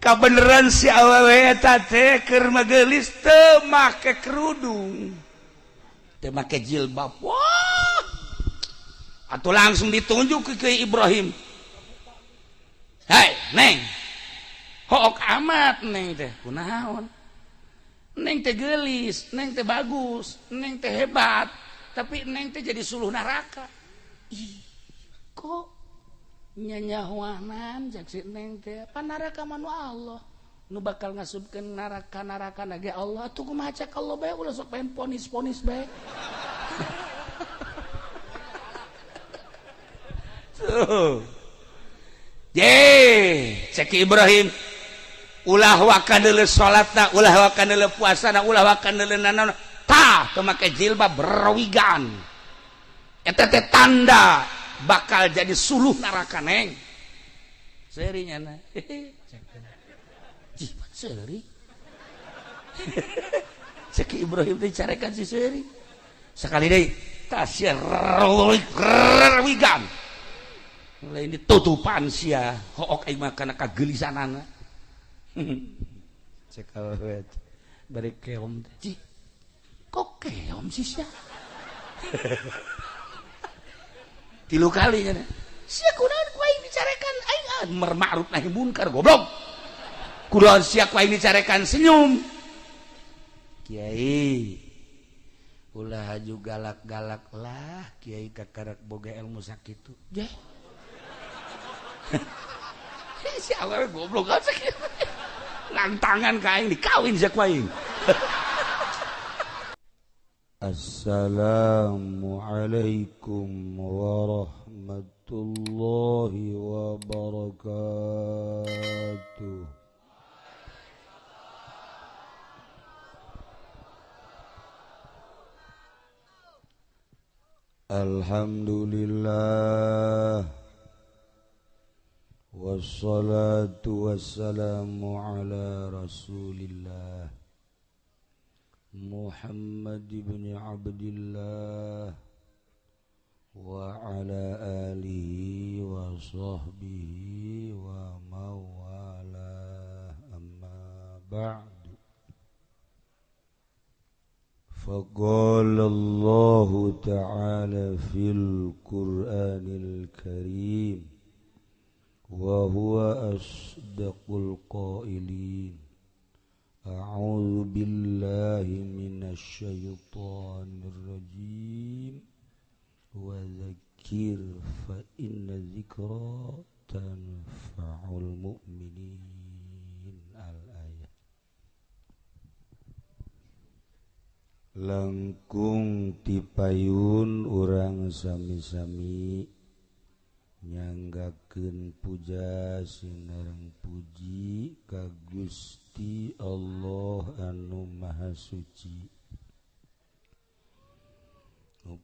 kabeneran si awewe eta teh keur magelis teu make kerudung teu make jilbab. Wah atuh langsung ditunjuk ke Ibrahim. Hai neng hook amat neng teh kunaon. Neng teh gelis, neng teh bagus, neng teh hebat, tapi neng teh jadi suluh neraka. Ih, kok nyanyahuanan jak si neng teh pan neraka manu Allah nu bakal ngasupkeun neraka ge Allah tuh kumaha cek Allah bae ulah sok pengen ponis bae. Tuh. Cek Ibrahim ulah wakan deuleu salatna, ulah wakan deuleu puasana, ulah wakan deuleu nanaon, tah teu make jilbab berawigan. Eta teh tanda bakal jadi suluh neraka neng. Serinya na. Jih, seri. Cek Ibrahim teh carekan si seri. Sekali deui tah sia rawigan. Lain ditutupan sia hook aing mah kana kagelisanana. Cek awet bari keom teh kok keom sih sia. Tilu kali nya sia kunaon ku aing dicarekan aing ma'ruf nahi munkar goblok kunaon sia ku aing dicarekan senyum. Kiai ulah aju galak-galak lah kiai kakarak boga ilmu sakitu jeh. Si awewe goblok kan sakitu lantangan kain dikawin sia ku aing. Assalamualaikum warahmatullahi wabarakatuh. Alhamdulillah wassalatu wassalamu ala rasulillah Muhammad ibn Abdillah wa ala alihi wa sahbihi wa mawala amma ba'du. Faqala Allah ta'ala fil Qur'anil Karim wa huwa asdaqul qailin. A'udzu billahi minasy syaithanir rajim. Wa dzakir fa inna dzikra tanfa'ul mu'minin. Al-ayat. Langkung tipayun urang sami-sami nyanggakeun puja sinareng puji ka Gusti Allah anu Maha Suci.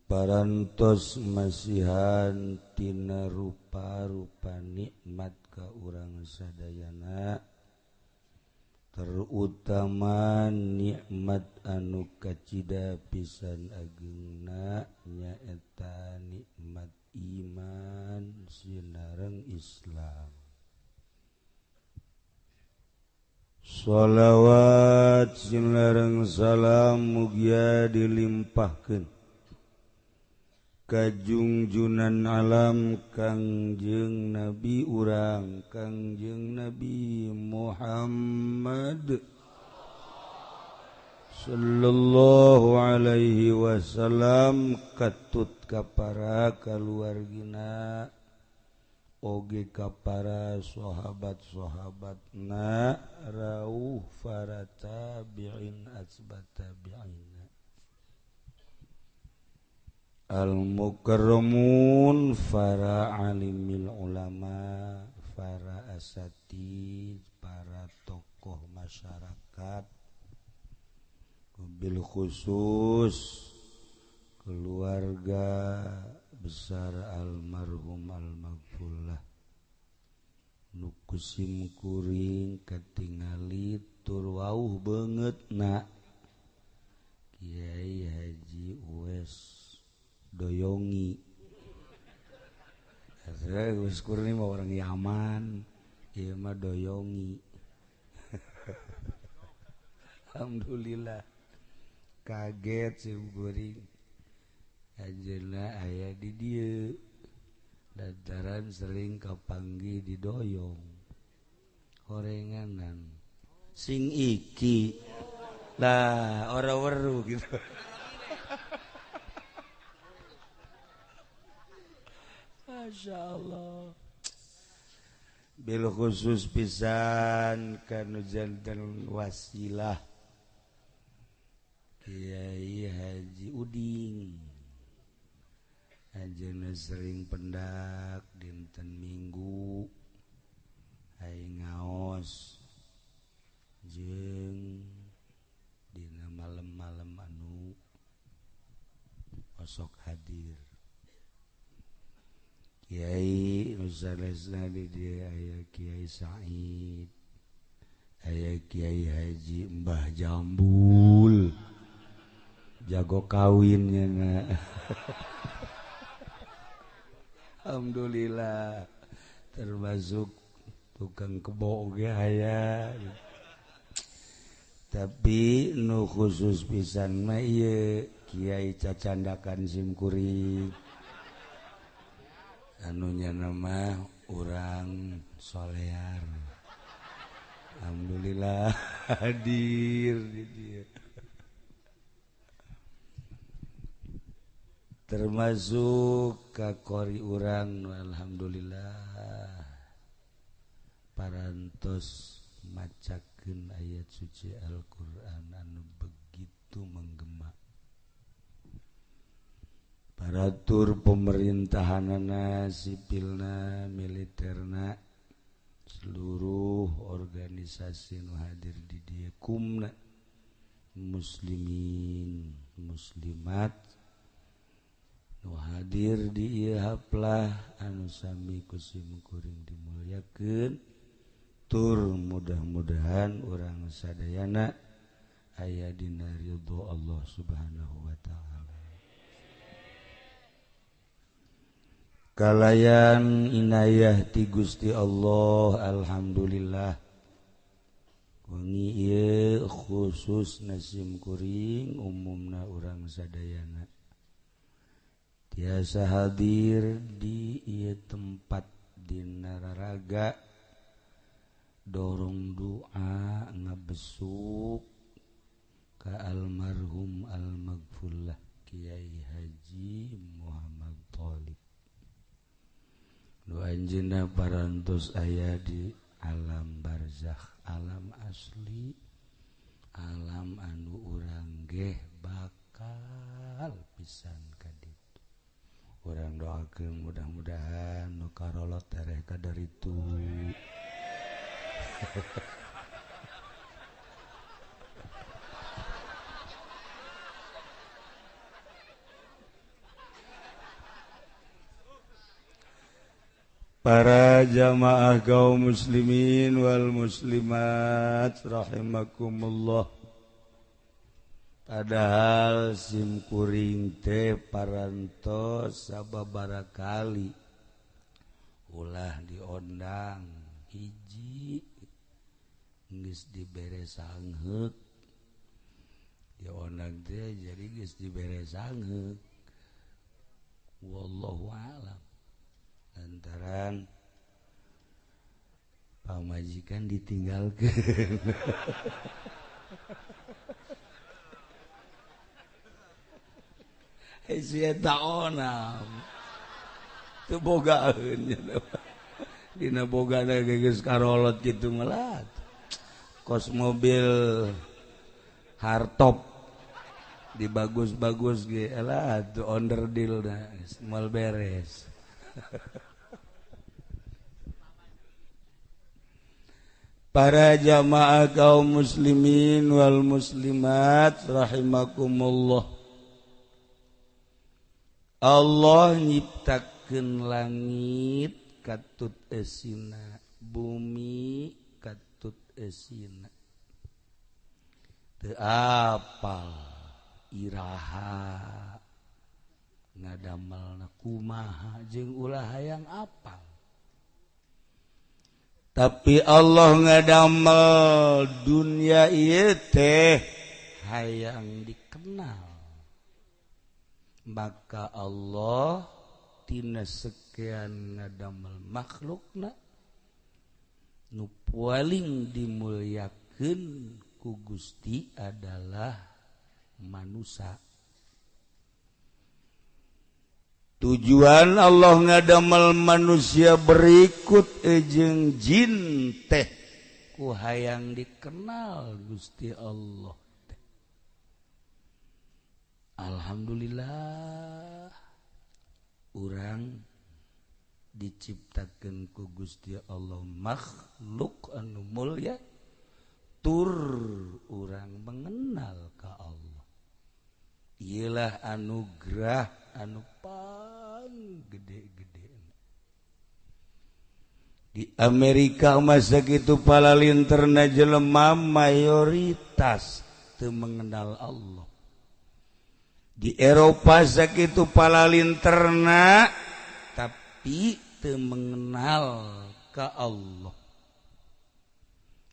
Parantos masihan tina rupa-rupa nikmat ka urang sadayana, terutama nikmat anu kacida pisan ageungna nyaeta nikmat iman sinareng Islam. Shalawat sinareng salam mugia dilimpahkeun ka junjunan alam Kangjeng Nabi urang Kangjeng Nabi Muhammad sallallahu alaihi wasallam, katut ka para kaluargina oge ka para sahabat-sahabatna rauh para tabi'in asbat tabi'ina al-mukarramun para alimil ulama, para asatid, para tokoh masyarakat, bil khusus keluarga besar almarhum al-maghfurlah nu kusim kuring katingali tur wauh beungeutna Kiai Haji Uwais Doyongi. Saya Uwais kuring mah orang Yaman, ieu mah Doyongi. Alhamdulillah kaget simkuring ajeuna aya di dieu dataran sering kapanggih didoyong horenganan sing iki lah ora weru gitu. Masya Allah bil khusus pisan kanu janten wasilah Kiai Haji Uding ajeuna sering pendak dinten Minggu aing ngaos jeung dina malam-malam anu osok hadir Kiai nusanesna di dieu aya Kiai Said aya Kiai Haji Mbah Jambul jago kawinnya na. Alhamdulillah termasuk tukang kebo ge aya tapi nu khusus pisan mah ieu Kiai Cacandakan Simkuring anunya nama urang solear. Alhamdulillah hadir di dieu termasuk kakori urang alhamdulillah parantos macakeun ayat suci Al-Qur'an anu begitu menggema paratur pemerintahanana sipilna militerna seluruh organisasi nu hadir di dieu kumna muslimin muslimat nu hadir di ieu haplah anu sami ku simkuring dimulyakeun tur mudah-mudahan urang sadayana aya dina ridho Allah Subhanahu wa taala kalayan inayah ti Gusti Allah alhamdulillah wengi ieu khusus simkuring umumna urang sadayana tiasa hadir di ieu tempat dina raraga dorong doa ngabesuk ka almarhum almaghfurlah Kiai Haji Muhammad Thalib nu anjeunna parantos aya di alam barzakh alam asli alam anu urang ge bakal pisan ka ditu urang doakeun mudah-mudahan nu karolot tereh ka daritu. Para jamaah kaum muslimin wal muslimat rahimakumullah padahal simkuring teh parantos sababaraha kali ulah diondang hiji geus dibere sangheuk diondang teh jadi geus dibere sangheuk wallahu a'lam lantaran pamajikan ditinggalkeun si eta onam teu bogaeun dina bogana geus karolot kitu melat kos mobil hardtop dibagus-bagus ge elah tuh onderdil na moal beres. Para jamaah kaum muslimin wal muslimat rahimakumullah Allah nyiptakeun langit katut eusina bumi katut eusina teu apal iraha ngadamelna kumaha jeung ulah hayang apal tapi Allah ngadamel dunia ieu teh hayang dikenal, maka Allah tina sekian ngadamel makhlukna nu paling dimulyakeun ku Gusti adalah manusia. Tujuan Allah ngadamel manusia berikut jeung jin teh ku hayang dikenal Gusti Allah teh. Alhamdulillah urang diciptakeun ku Gusti Allah makhluk anu mulya tur urang mengenal ka Allah. Iyalah anugerah anu paling gede-gede. Di Amerika masa gitu palalinterna jelema mayoritas teu mengenal Allah. Di Eropa sakitu palalinterna tapi teu mengenal ka Allah.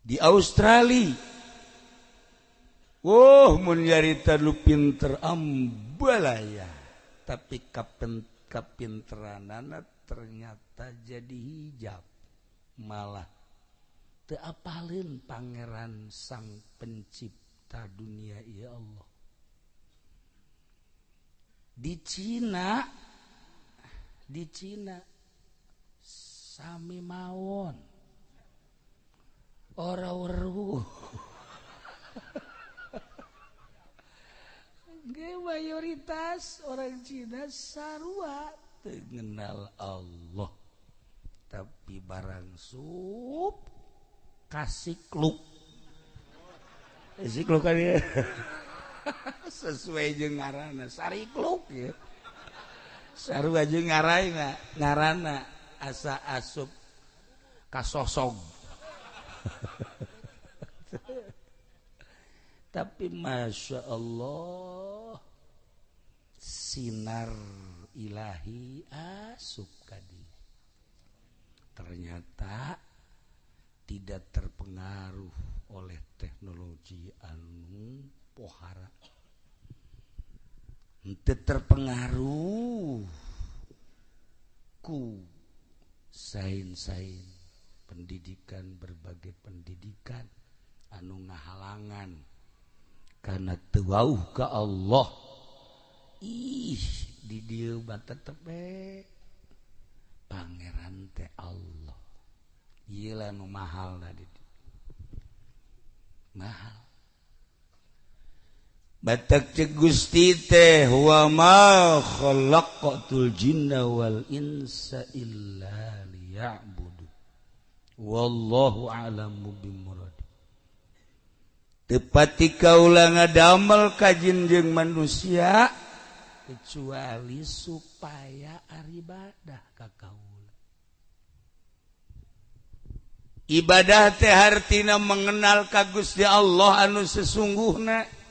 Di Australia mun nyarita lu pinter ambalaya, tapi kapinteranana ternyata jadi hijab, malah teu apalin pangeran sang pencipta dunia ya Allah. Di Cina sami mawon ora weruh. Mayoritas orang Cina sarua teu ngenal Allah, tapi barang sup kasih kluk. Sikluk kan ya. Sesuai jeung ngaranna sarikluk ya. Sarua jeung ngaranna asa asup kasosog. Tapi masya Allah sinar ilahi asup kadi. Ternyata tidak terpengaruh oleh teknologi anu pohara. Henteu terpengaruh ku sain-sain pendidikan, berbagai pendidikan anu ngahalangan karena teu wauh ka Allah. Di dieu mah tetep pangeran teh Allah. Ieu lah nu mahal tadi. Mahal. Batak cek Gusti teh wa ma khalaqatul jinna wal insa illa liya'budu. Wallahu a'lamu bimurad. Tepati kaula ngadamel ka jin jeung manusia kecuali supaya aribadah ka kaula. Ibadah teh hartina mengenal ka Gusti Allah anu sesungguhna.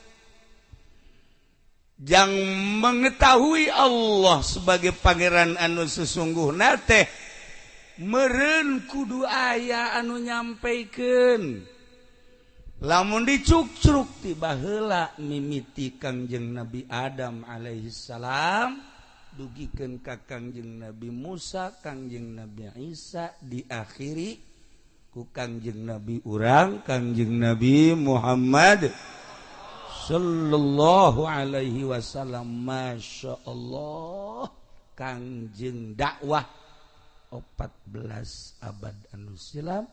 Jang mengetahui Allah sebagai pangeran anu sesungguhna teh meureun kudu aya anu nyampaikeun. Lamun dicuk-cruk ti baheula mimiti Kangjeng Nabi Adam alaihi salam dugikeun ka Kangjeng Nabi Musa, Kangjeng Nabi Isa, diakhiri ku Kangjeng Nabi urang Kangjeng Nabi Muhammad sallallahu alaihi wasallam. Masya Allah Kangjeng dakwah 14 abad anu silam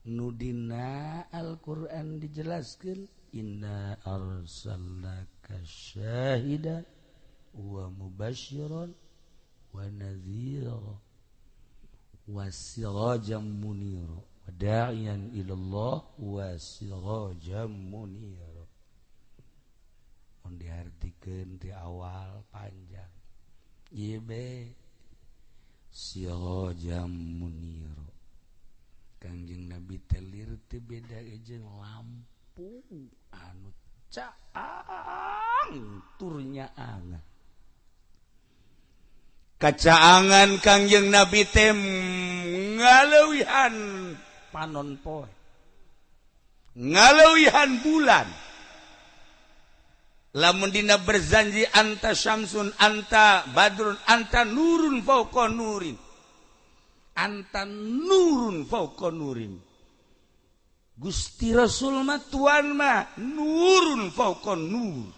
nudina Al-Quran dijelaskan inna arsalnaka syahidan wa mubasyiran wa nadhira wa sirajan munira wa da'iyan ilallah wa sirajan munira. Mun diartikeun ti awal panjang ieu be sirajan munira. Kangjeng Nabi telir teu beda jeung lampu anu caang turnya angan. kacaangan Kangjeng Nabi teh ngaleuwihan panon poe ngaleuwihan bulan lamun dina berjanji anta syamsun anta badrun anta nurun fauqa nurin anta nurun fauqa nurin Gusti Rasul mah tuan mah nurun fauqa nur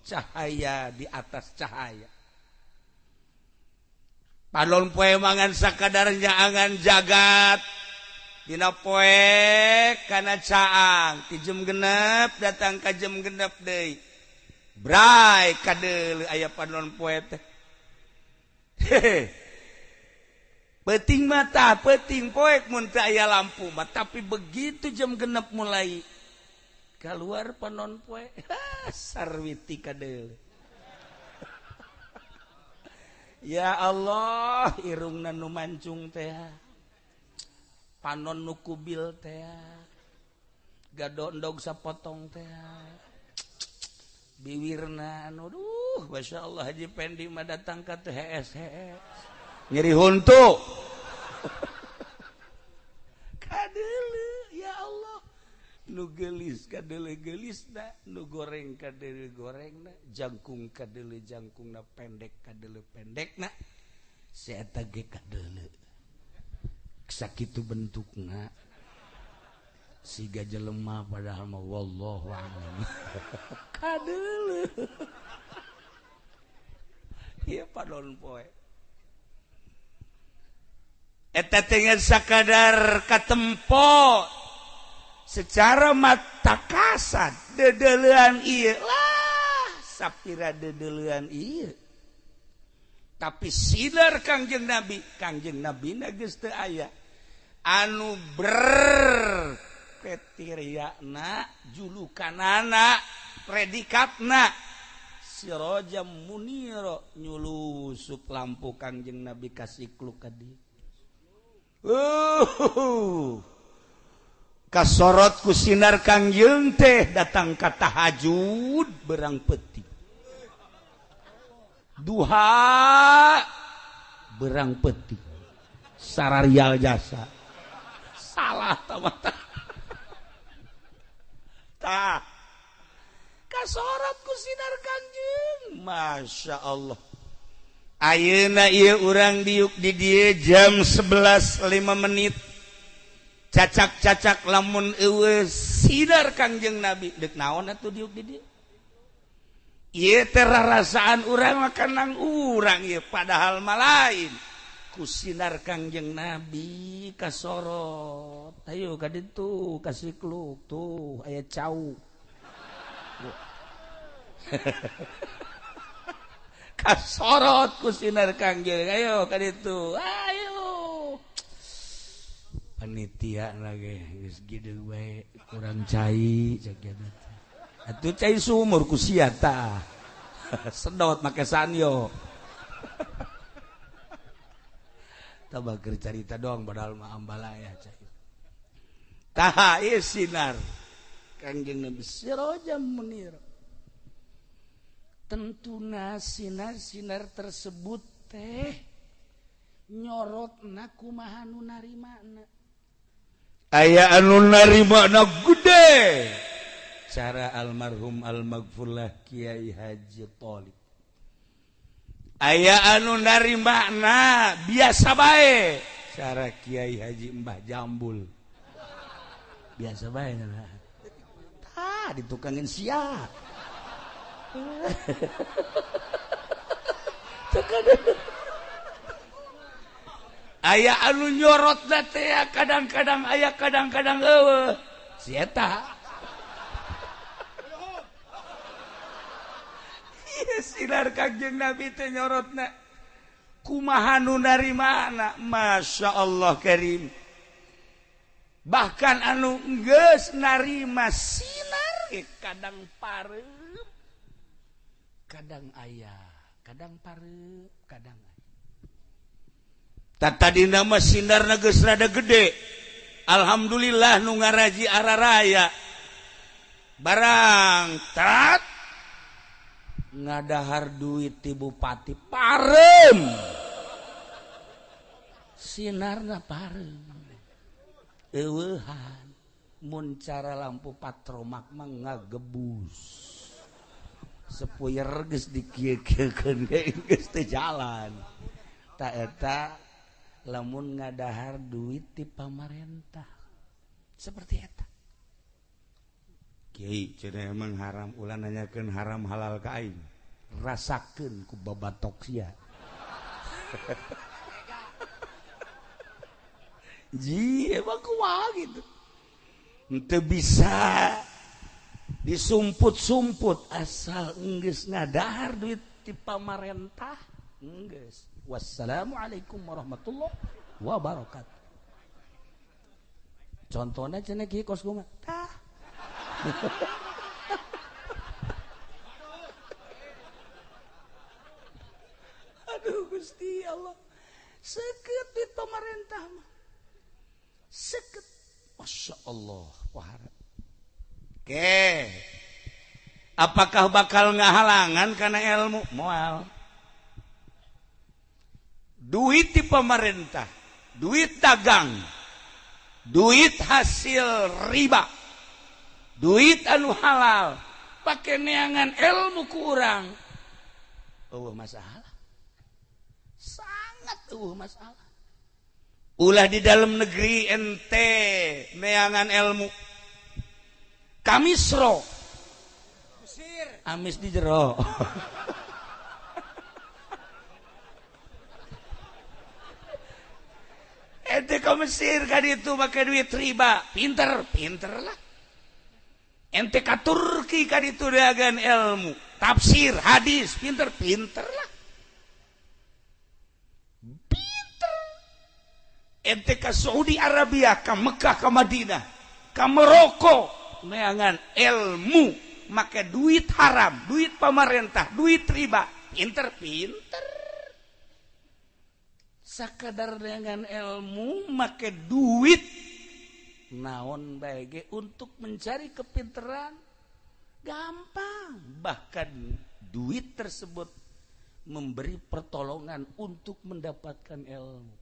cahaya di atas cahaya panon poe mangan sakadarnya angan jagat dina poe kana caang ti jam genep datang ka jam genep deui bray kadeuleu aya panon poe teh peuting mata peuting poe mun teu aya lampu mah tapi begitu jam genep mulai keluar panon poe sarwiti kadeuleu ya Allah irungna nu mancung teh panon nu kubil teh gadondog sapotong teh biwirna anu duh masyaallah Haji Pendi mah datang ka teh hees nyeri huntu kadeuleu ya Allah nu geulis kadeuleu geulisna nu goreng kadeuleu gorengna jangkung kadeuleu jangkungna pendek kadeuleu pendekna si eta ge kadeuleu sakitu bentukna siga jelema padahal mah wallahu a'lam kadeuleu ieu panon poe eta teh sakadar katempo secara mata kasat dedeleuan ieu lah sapira dedeleuan ieu tapi sinar Kangjeng Nabi na geus teu aya anu kriteryana julukanana predikatna sirajam munira nyulusup lampu Kangjeng Nabi kasih kluk ka dieu kasorot ku sinar Kangjeng teh datang ka tahajud berang peuting duha berang peuting sararial jasa salah tamata tah kasorot ku sinar Kangjeng masya Allah ayeuna ieu urang diuk di dieu jam 11.05 cacak-cacak lamun eueuh sinar Kangjeng Nabi deuk naon atuh diuk di dieu ieu teh rarasaan urang mah kanang urang ieu padahal mah lain ku sinar Kangjeng Nabi kasorot ayo ka ditu kasih kluk tuh aya cau kasorot ku sinar Kangjeng ayo ka ditu ayo panitia lagi geus gideung bae kurang cai cek eta atuh cai sumur ku sia tah sedot make sanyo tabakir carita doang padahal mah ambalaya cai tah ieu sinar Kangjeng Nabi sirajam munir tentuna sinar-sinar tersebut teh nyorotna kumaha nu narimana aya anu narimana gede cara almarhum almaghfurlah Kiai Haji Tholib aya anu narimana biasa bae cara Kiai Haji Mbah Jambul biasa bae nah tah ditukangin sia aya anu nyorot teh kadang-kadang aya kadang-kadang eueuh si eta sinar Kangjeng Nabi teh nyorotna kumaha nu narimana masya Allah karim bahkan anu geus narima sinar kadang pareup kadang aya kadang pareup kadang tadina mah sinarna geus rada gede alhamdulillah nu ngaraji araraya barang tat ngadahar duit ti bupati parem sinarna pareng eueuhan mun cara lampu patromak mah ngagebus sepuyer geus dikieu-kieukeun geus teu jalan ta eta lamun ngadahar duit ti pamarentah seperti eta kiai cenah emang haram ulah nanyakeun haram halal ka aing rasakeun ku babatok sia ji emang kumaha gitu henteu bisa disumput-sumput asal geus ngadahar duit ti pamarentah geus. Wassalamualaikum warahmatullahi wabarakatuh. Contohnya cenah kieu kos kumaha tah aduh Gusti Allah seukeut duit pamarentah mah seukeut Masya Allah wahara. Oke, apakah bakal ngahalangan karena ilmu moal duit di pemerintah duit dagang duit hasil riba duit anu halal pakai neangan ilmu ku urang masalah sangat masalah. Ulah di dalam negeri ente neangan ilmu kamisro amis di jero ente ke Mesir ka ditu make duit riba pinter lah ente ka Turki ka ditu dagan ilmu tafsir hadis pinter lah ente ka Saudi Arabia ka Mekah ka Madinah ka Maroko neangan ilmu make duit haram duit pemerintah duit riba pinter sakadar neangan ilmu make duit naon bae ge untuk mencari kepinteran gampang bahkan duit tersebut memberi pertolongan untuk mendapatkan ilmu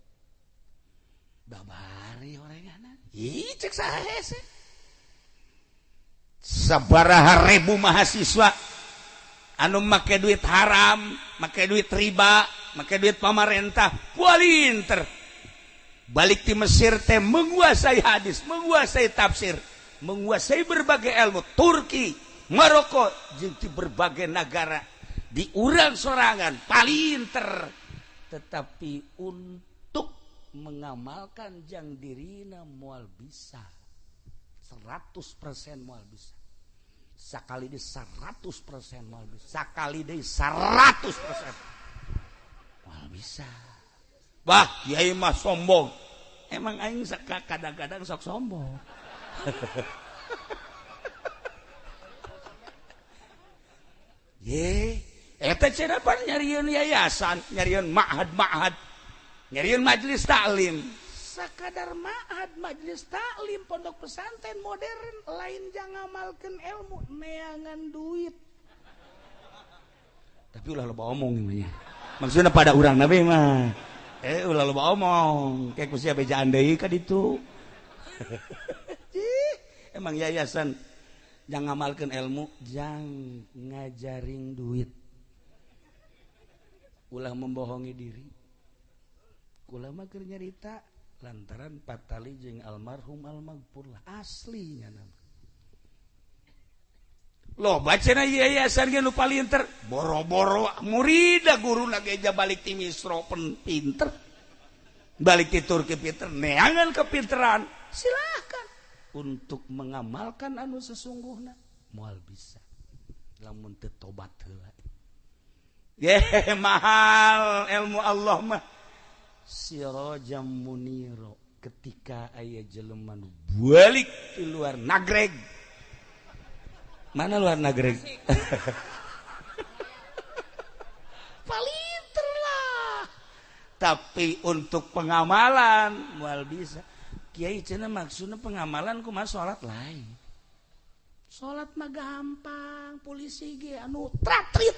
babari orangana ih cek saha sih sabaraha ribu mahasiswa anu make duit haram make duit riba make duit pamarentah kualinter balik di Mesir teh menguasai hadis menguasai tafsir menguasai berbagai ilmu Turki Maroko jeung di berbagai negara di urang sorangan palinter tetapi untuk mengamalkan jang dirina moal bisa 100% moal bisa sakali deui 100% moal bisa sakali deui 100% moal bisa bah kiai mah sombong emang aing kadang-kadang sok sombong ye eta cenah pan nyarieun yayasan nyarieun ma'had nyariin majelis taklim sakadar ma'had majelis taklim pondok pesantren modern lain jangan ngamalkeun ilmu neangan duit tapi ulah loba omong namanya maksudnya pada urang nabi mah ulah loba omong kayak kusia bejaan deui ka ditu emang yayasan jangan ngamalkeun ilmu jang ngajaring duit ulah membohongi diri ulama keur nyarita lantaran patali jeung almarhum almaghfur lah aslinya nama loba cenah yayasan ge nu palinter boro-boro murida guruna geja balik ti Misro pinter balik ti Turki pinter neangan kepinteran silahkan untuk mengamalkan anu sesungguhna moal bisa lamun teu tobat heula ye mahal ilmu Allah mah sirojam muniro ketika aya jelema nu balik di luar nagreg mana luar nagreg palinter lah tapi untuk pengamalan moal bisa kiai cenah maksudna pengamalan kumaha salat lain salat mah gampang polisi ge anu tratrit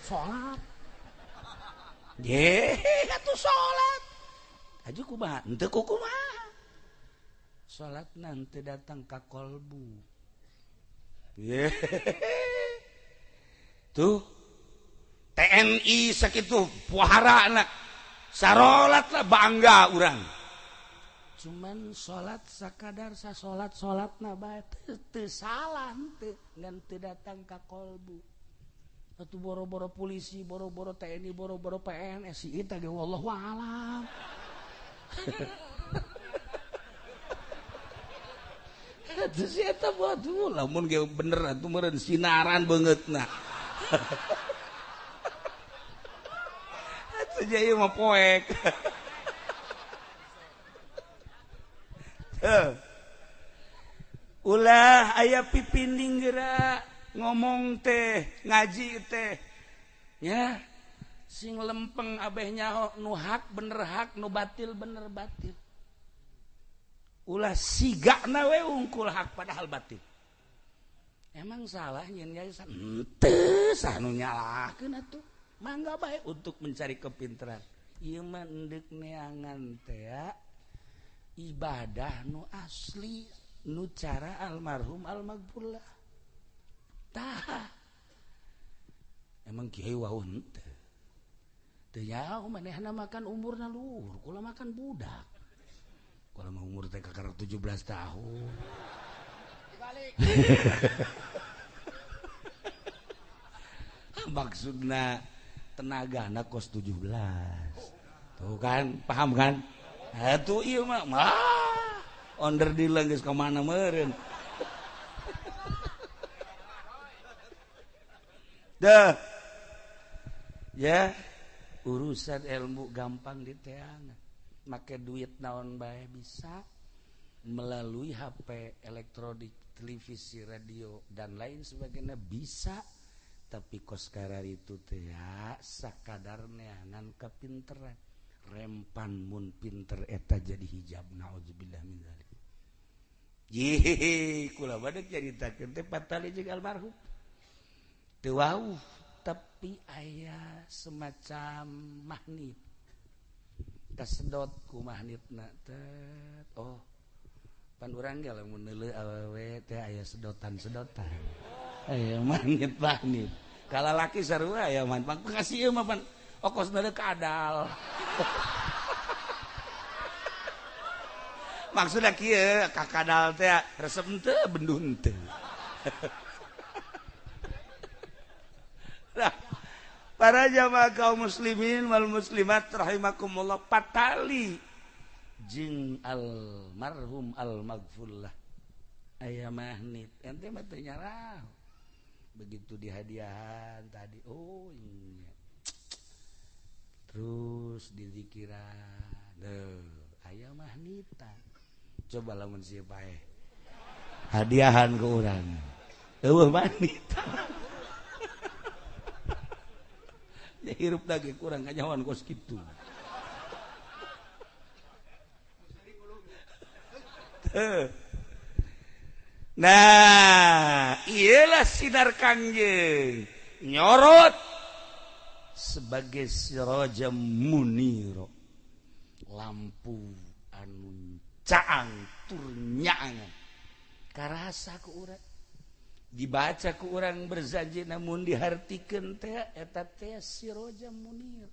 salat ye atuh salat Haji kumaha henteu kumaha salat nanti datang ka kolbu tuh TNI sakitu puharana sarolat lah bangga urang cuman salat sakadar salat bae teu salah teu ngan teu datang ka kolbu atuh boro-boro polisi boro-boro TNI boro-boro PNS si eta ge wallahu a'lam atuh si eta waduh lamun ge bener atuh meureun sinaran beungeutna atuh jadi mah poek ulah aya pipinding geura ngomong teh ngaji teh ya sing lempeng abeh nyaho nu hak bener hak nu batil bener batil ulah sigana we ungkul hak padahal batil emang salah nyen nyai henteu sanu nyalahkeun atuh mangga bae untuk mencari kepintaran ieu mah endek neangan teh ya ibadah nu asli nu cara almarhum almaghfurlah tah emang kiai wau henteu teu nyaho manehna makan umurna luhur kula makan budak kula mah umur teh kakara 17 tahun balik maksudna tenagana kos 17 tuh kan paham kan atuh ieu mah onder deal geus ka mana meureun dah ya urusan ilmu gampang diteangan make duit naon bae bisa melalui HP elektronik televisi radio dan lain sebagainya bisa tapi kos karar itu teh ya sakadar neangan kepinteran rempan mun pinter eta jadi hijab naudzubillah min dzalik ye kula bade caritakeun teh patali jeung almarhum teu wau tapi aya semacam magnet kasedot ku magnetna teh oh pan urang ge lamun neuleuh awewe teh aya sedotan-sedotan aya magnet kalalaki sarua aya man pangkasih ieu mah pan okosna teh kadal maksudna kieu kakadal teh resep teu bendun teu para jamaah kaum muslimin wal muslimat rahimakumullah patali jeung almarhum almaghfurlah aya magnet ente mah teu nyarah begitu dihadiahan tadi oh iya terus dizikiran aya magnetan coba lamun sieu bae hadiahan ke urang eueuh magnetan ya hirup lagi kurang kanyawan kos kitu nah iyalah sinar kangjeng nyorot sebagai sirajam muniro lampu anu caang turnyangan karasa ku urang dibaca ku urang berjanji namun dihartikeun teh eta teh sirajam munir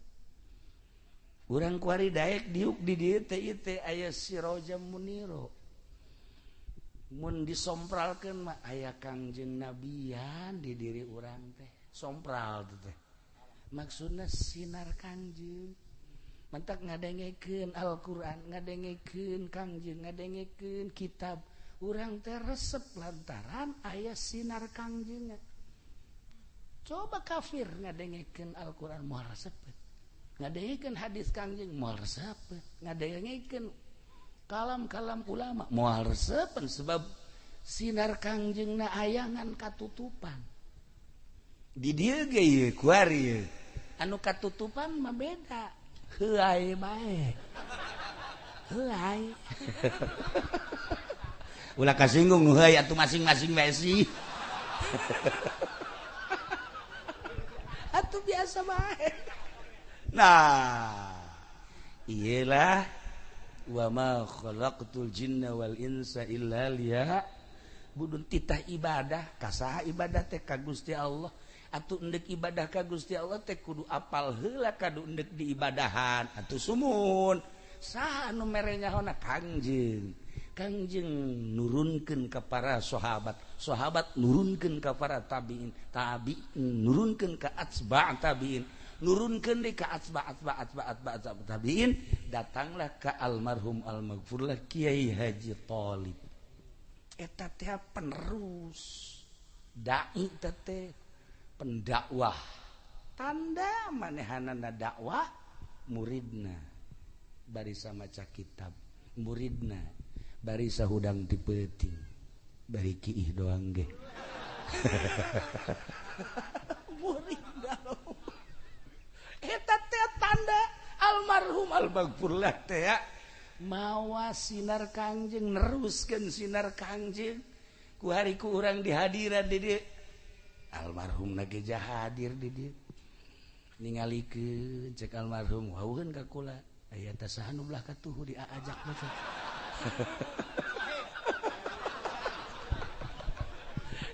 urang kuari daek diuk di dieu teh ieu teh aya sirajam muniro mun disompralkeun mah aya kangjeng nabian di diri urang teh sompral teh maksudna sinar kangjeng mantak ngadengekeun Al-Qur'an ngadengekeun kangjeng ngadengekeun kitab urang teh resep lantaran aya sinar kangjeng coba kafir ngadengekeun Al-Qur'an moal resep ngadengekeun hadis kangjeng moal resep ngadengekeun kalam-kalam ulama moal resep sebab sinar kangjengna ayangan katutupan di dieu ge ieu kuari anu katutupan mah beda heuai bae heuai ulah kasinggung nu heuy atuh masing-masing bae sih atuh biasa bae nah iyalah wa ma khalaqtul jinna wal insa illa liya'budun. Titah ibadah kasaha ibadah teh ka Gusti Allah atuh endek ibadah ka Gusti Allah teh kudu apal heula kadu endek diibadahan atuh sumun saha anu mere nyahona Kangjeng nurunkeun ka para sahabat nurunkeun ka para tabiin nurunkeun ka atsba' tabiin nurunkeun deui ka atsba' tabiin datanglah ka almarhum almaghfurlah Kiai Haji Thalib eta teh penerus dai teh pendakwah tanda manehanana dakwah muridna bari samaca kitab muridna bari sahudang dipeuting bari kiih doang ge muridna eta teh tanda almarhum almaghfurlah teh ya mawa sinar Kangjeng neruskeun sinar Kangjeng ku hari ku urang dihadiran di dieu almarhum lagi hadir di dieu ningalikeun cek almarhum wauheun ka kula aya teh saha nu belah katuhu diajak mah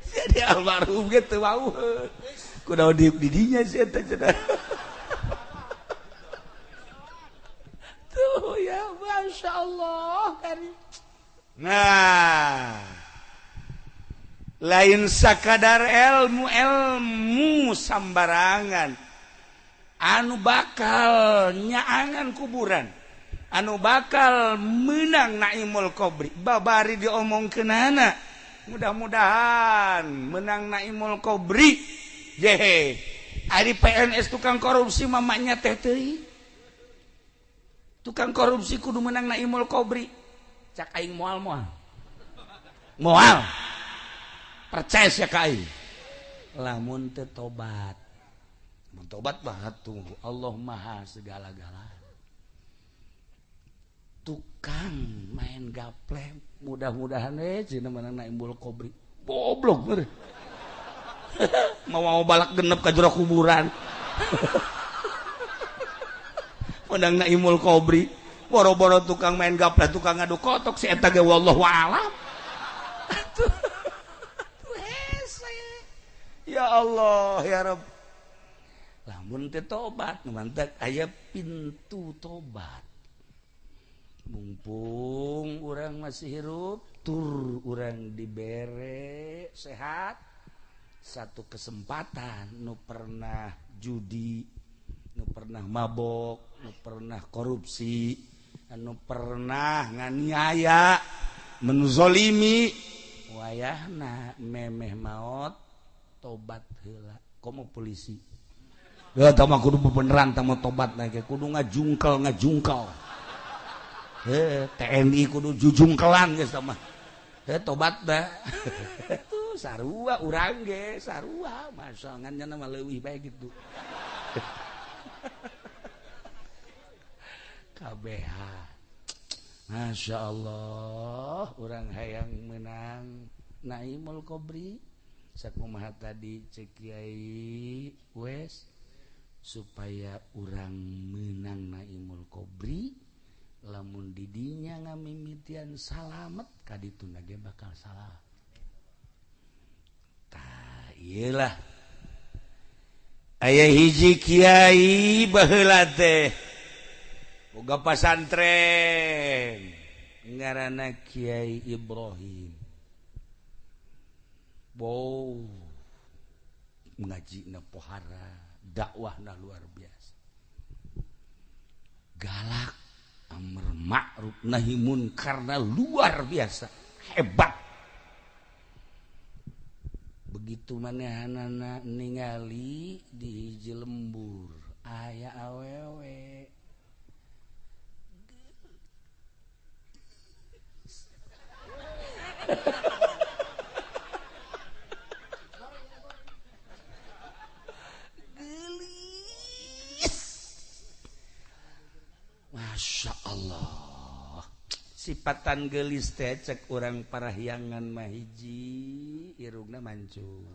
jadi almarhum ge teu wauheun kunaon di dinya sia teh cenah tuh ya masyaallah kan nah lain sakadar ilmu sambarangan anu bakal nyaangan kuburan anu bakal menang Naimul Qobri babari diomongkeunana mudah-mudahan menang Naimul Qobri jehe ari PNS tukang korupsi mamanya teh teuing tukang korupsi kudu menang Naimul Qobri cak aing moal percaya sia ka aing lamun teu tobat mun tobat banget tuh Allah maha segala-galanya tukang main gaple mudah-mudahan cenah menang Naimul Qobri goblok bener mau balak genep ka jero kuburan menang Naimul Qobri boro-boro tukang main gaple tukang ngadu kotok si eta ge wallahu a'lam ya Allah ya Rabb lamun teh tobat mantap aya pintu tobat mumpung urang masih hirup tur urang dibere sehat satu kesempatan nu pernah judi nu pernah mabok nu pernah korupsi nu pernah nganiaya menzolimi wayahna memeh maot tobat heula komo polisi ya tah mah kudu beneran tah mau tobat lagi kudu ngajungkel TNI kudu jujungkelan geus tah mah tobat dah tuh sarua urang ge sarua masa nganjana mah leuwih bae gitu KBH Masya Allah urang hayang menang Naimul Qobri sakumaha tadi cek Kiai Wes supaya urang menang Naimul Qobri lamun didinya ngamimitian salamet kadituna ge bakal salah tah ieu lah aya hiji kiai baheula teh boga pasantren ngaranna Kiai Ibrahim wow ngajina pohara dakwahna luar biasa galak amr ma'ruf nahi munkar luar biasa hebat begitu manehanana ningali di hiji lembur aya awewe Masya Allah sifatan gelis teh cek orang parahyangan mahiji irungna mancung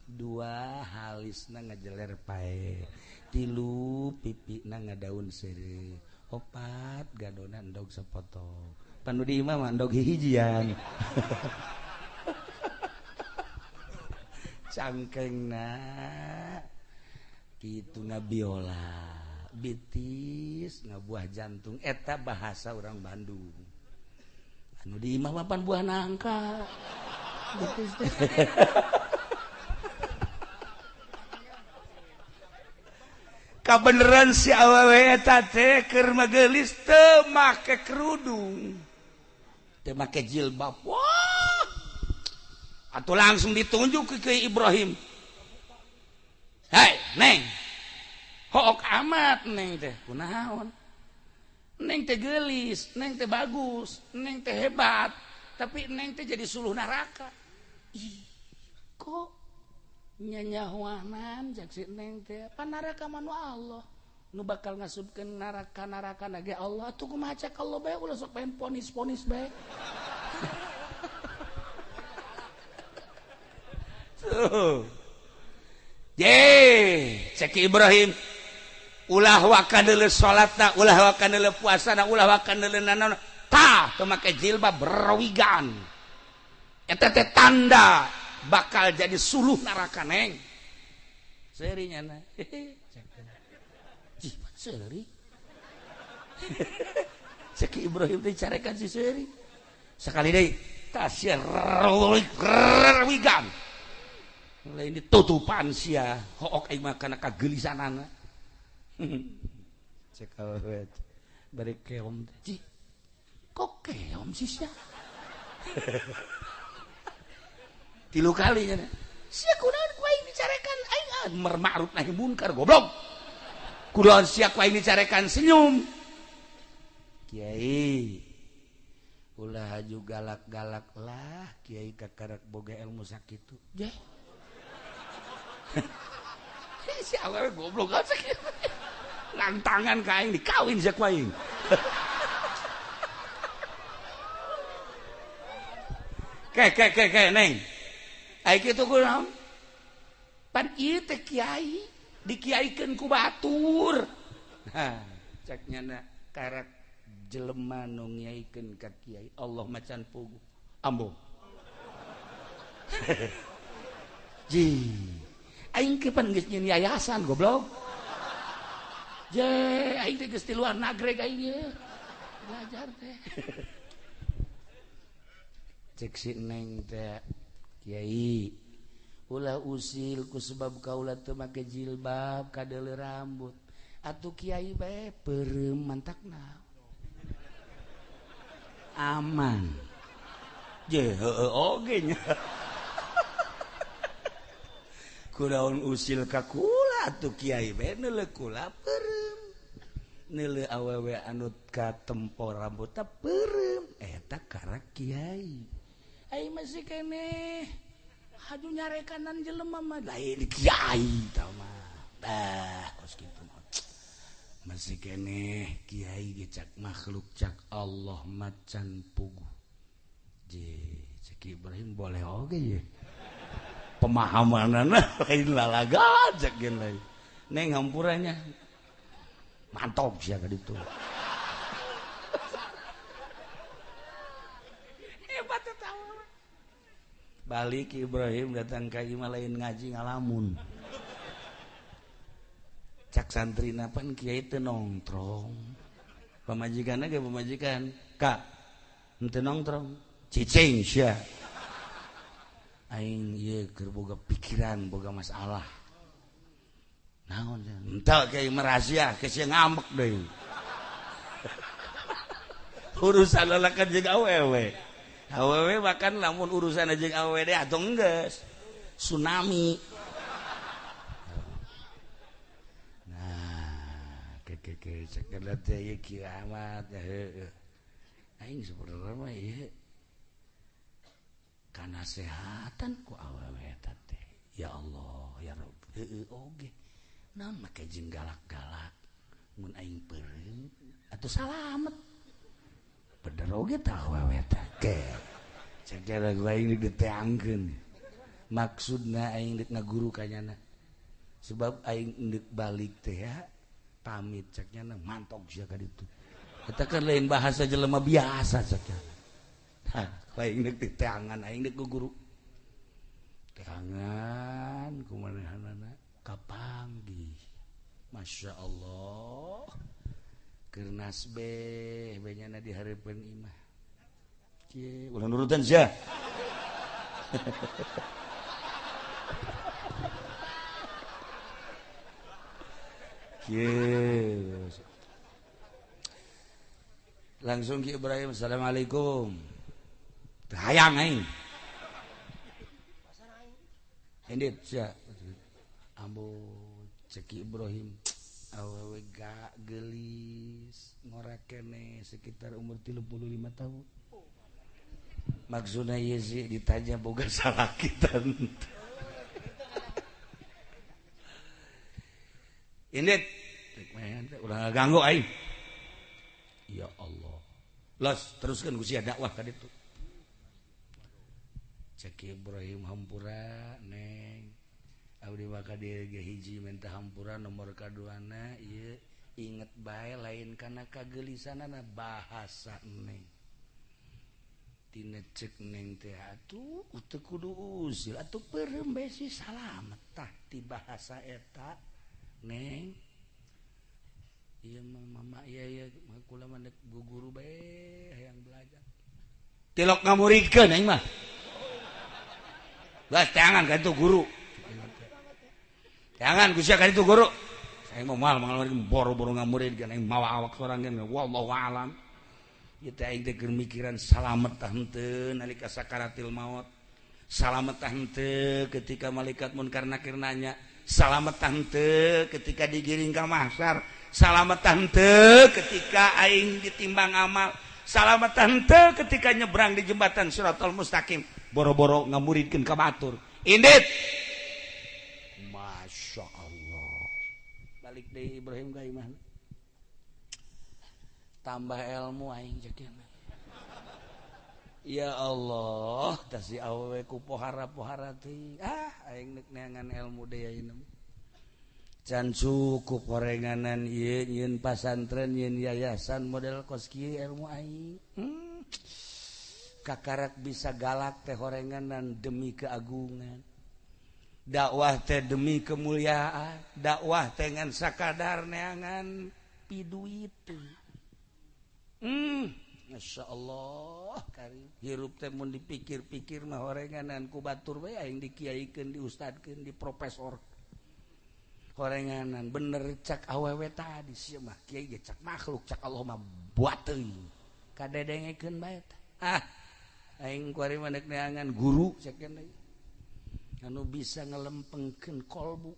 dua halisna ngajeler pae tilu pipina ngadaun sere opat gadonan dog sepotong panu di imah mandog hijian cangkengna kitu ngabiola bitis ngabuah jantung eta bahasa orang Bandung anu di imah mapan buah nangka bitis kabeneran si awewe eta teh keur magelis teu make kerudung teu make jilbab wah atuh langsung ditunjuk ke Ibrahim hai neng hook amat neng teh kunaon neng teh gelis neng teh bagus neng teh hebat tapi neng teh jadi suluh neraka ih kok nyanyahuanan jak si neng teh pan neraka manu Allah nu bakal ngasupkeun neraka ge Allah atuh kumaha cak Allah bae ulah sok pengen ponis bae tuh cek Ibrahim ulah wakan deuleu salatna ulah wakan deuleu puasana ulah wakan deuleu nanaon tah teu make jilbab berawigan eta teh tanda bakal jadi suluh neraka neng serinya na jih seri cek Ibrahim teh carekan si seri sekali deui tasya rawigan lain ditutupan sia hook aing mah kana kagelisanana cek awet bari keom teh kok keom sih sia tilu kali nya sia kunaon ku aing dicarekan aing amar ma'ruf nahi munkar goblok kunaon sia ku aing dicarekan senyum kiai ulah haju galak-galak lah kiai kakarak boga ilmu sakitu jeh si awewe goblok kan sakitu lantangan ka aing dikawin sia ku aing ke neng ai kitu kunaon pan ieu teh kiai dikiaikeun ku batur ha ceknya na karak jelema nu ngiaikeun ka kiai Allah macan puguh ambo ji aing ke pan geus nyeun yayasan goblok je aing teh geus di luar nagreg aing ye belajar teh cek si neng teh kiai ulah usil ku sebab kaula teu make jilbab kadeuleu rambut atuh kiai bae peureum mantakna aman je heueuh oge nya kunaon usil ka kula atuh kiai bae neuleuh kula peureum neuleuh awewe anu katempo rambutna peureum eta karak kiai aing masih keneh haju nyarekanan jelema mah lain kiai tah mah kos kitu mah masih keneh kiai ge cak makhluk cak Allah macan puguh je cek Ibrahim boleh oge ye pemahamanana lain lalaga cek gen lain neng hampurannya mantap sia ka ditu hebat eta balik Ibrahim datang ka imah lain ngaji ngalamun cak santrina pan kiai teu nongtrong pamajikanna ge pamajikan kak henteu nongtrong cicing sia aing ieu keur boga pikiran boga masalah naon henteu kiai merahasia ke sia ngambek deui urusan lalakan jeung awewe awewe bahkan lamun urusan aja awewe deh atau enggeus tsunami nah ke sekedar teh kiamat heueuh aing sebenarnya mah ieu kanasehatan ku awewe eta teh ya Allah ya Rabb heueuh oge naon make jeung galak-galak mun aing peureum atuh salamet bener oge tah awewe teh ke sakira aing diteangkeun maksudna aing deuk ngaguru ka nyana sebab aing deuk balik teh ya pamit ceknya mantok sia ka ditu eta kan lain bahasa jelema biasa ceknya lain deuk di teangan aing deuk ku guru teangan kumanehanana kapanggih masya Allah keur nasbeh benyana dihareupeun imah kieu ulah nurutan sia Yes. Langsung Ki Ibrahim, assalamualaikum. Hayang aing. Endit sia. Ambo cek Ibrahim. Awewe gak gelis ngorek kene sekitar umur 35 tahun. Maksudna ieu sih ditanya boga salakitan. Indit udah ganggu aing ya Allah los teruskan gusia dakwah ka ditu cek Ibrahim hampura neng abdi maka dia ge hiji minta hampura nomor kaduana ieu inget bae lain kana kagelisanana bahasa neng tina cek neng teh atuh teu kudu usil atuh peureum bae si salamet tah ti bahasa eta neng iya mama iya kula mah guru bae hayang belajar tilok ngamuridkeun aing mah geus teangan ka itu guru teangan gusia ka itu guru aing mah moal boro-boro ngamuridkeun aing mawa awak sorangan wallahu alam ieu teh aing teh keur mikiran salamet tah henteu nalika sakaratil maut salamet tah henteu ketika malaikat munkar nakir nanya salamet tante ketika digiring ka mahsyar salamet tante ketika aing ditimbang amal salamet tante ketika nyebrang di jembatan Shiratal Mustaqim boro-boro ngamuridkeun ka batur indit masya Allah balik deui Ibrahim ka imah tambah ilmu aing ceuk ya Allah tasi awewe ku pohara-pohara teh aing neuk neangan ilmu deui ayeuna can cukup horenganan ieu nyieun pasantren nyieun yayasan model kos kieu ilmu aing kakarak bisa galak teh horenganan demi keagungan dakwah teh demi kemuliaan dakwah teh ngan sakadar neangan piduit Masya Allah karim hirup teh mun dipikir-pikir mah horenganan ku batur bae aing dikiaikeun diustadkeun di profesor horenganan bener cak awewe tadi sia mah kiai ge cak makhluk cak Allah mah buat teuing kadedengekeun bae aing kuari mah neuk neangan guru cekeun deui anu bisa ngelempengkeun kolbu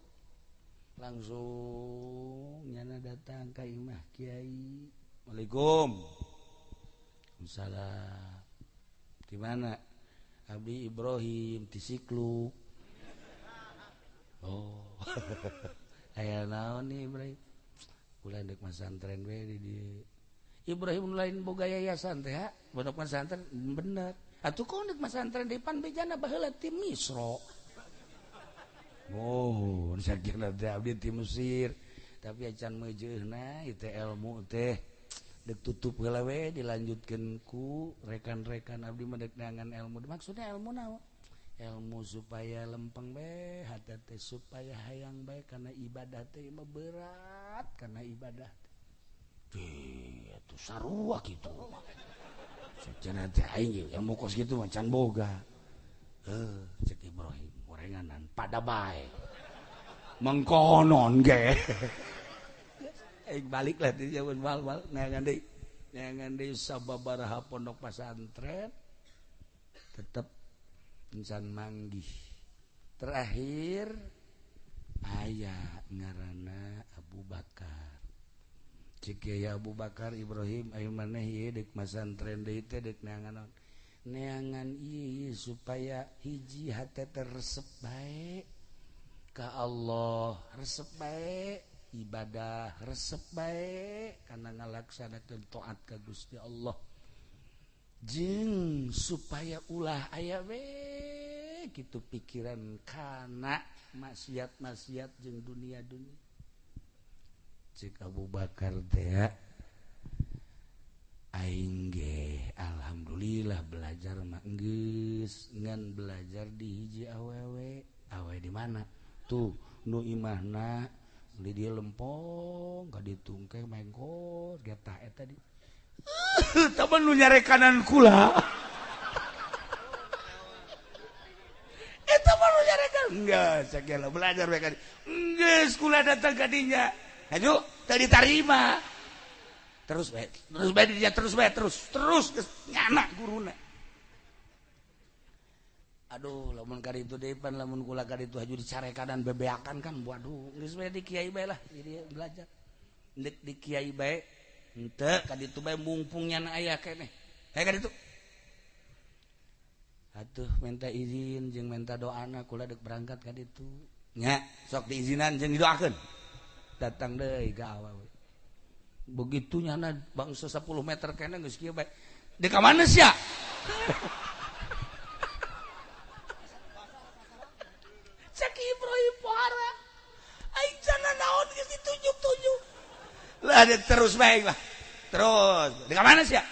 langsung nyana datang ka imah kiai Assalamualaikum Salam. Di mana? Abdi Ibrahim di Siklu. Oh. Aya naon nih Ibrahim? Kula deuk masantren we di dieu. Ibrahim lain boga yayasan teh, ha? Pondok masantren bener. Atuh kok deuk masantren di pan bejana baheula ti Misro. Oh, sakira teh abdi ti Mesir. Tapi acan meujeuna ieu teh ilmu teh dek tutup heula we dilanjutkeun ku rekan-rekan abdi mah deuk neangan ilmu maksudnya ilmu naon ilmu supaya lempeng bae hate teh supaya hayang bae kana ibadah teh mah berat kana ibadah teh atuh sarua kitu sacenah teh aing ilmu kos kitu mah can boga cek Ibrahim gorenganan pada bae mengkonon ge balik lah di zaman mal neangan deui sababaraha pondok pesantren tetap encan manggih terakhir aya ngaranna Abu Bakar cik ya Abu Bakar Ibrahim ayo maneh ieu deuk pesantren deui teh deuk neangan ieu supaya hiji hate teh resep bae ka Allah resep bae ibadah resep baik karena ngalaksanakeun taat ka Gusti Allah jeung supaya ulah aya we kitu pikiran kana maksiat-maksiat jeung dunia-dunia cik Abu Bakar teh aing ge alhamdulillah belajar mah geus ngan belajar di hiji awewe di mana tuh nu imahna di dia lempong ka ditungke mengkot getah eta di taman nu nyarekanan kula eta mah nu nyarekan enggak sakela belajar mereka geus kula datang ka dinya aju tadi tarima terus nyana guruna aduh lamun ka ditu deui pan lamun kula ka ditu haju dicarekanan bebeakan kan waduh geus bae di kiai bae lah jadi belajar deuk di kiai bae henteu ka ditu bae mumpung nyana aya keneh ka ditu atuh minta izin jeung minta doana kula deuk berangkat ka ditu nya sok diizinan jeung didoakeun datang deui ka awewe begitu nyana bangsa 10 meter kene geus kieu bae di ka mana sia cek Ibrahim pohara aing cenah naon geus ditunjuk-tunjuk lah terus bae lah terus di ka mana sia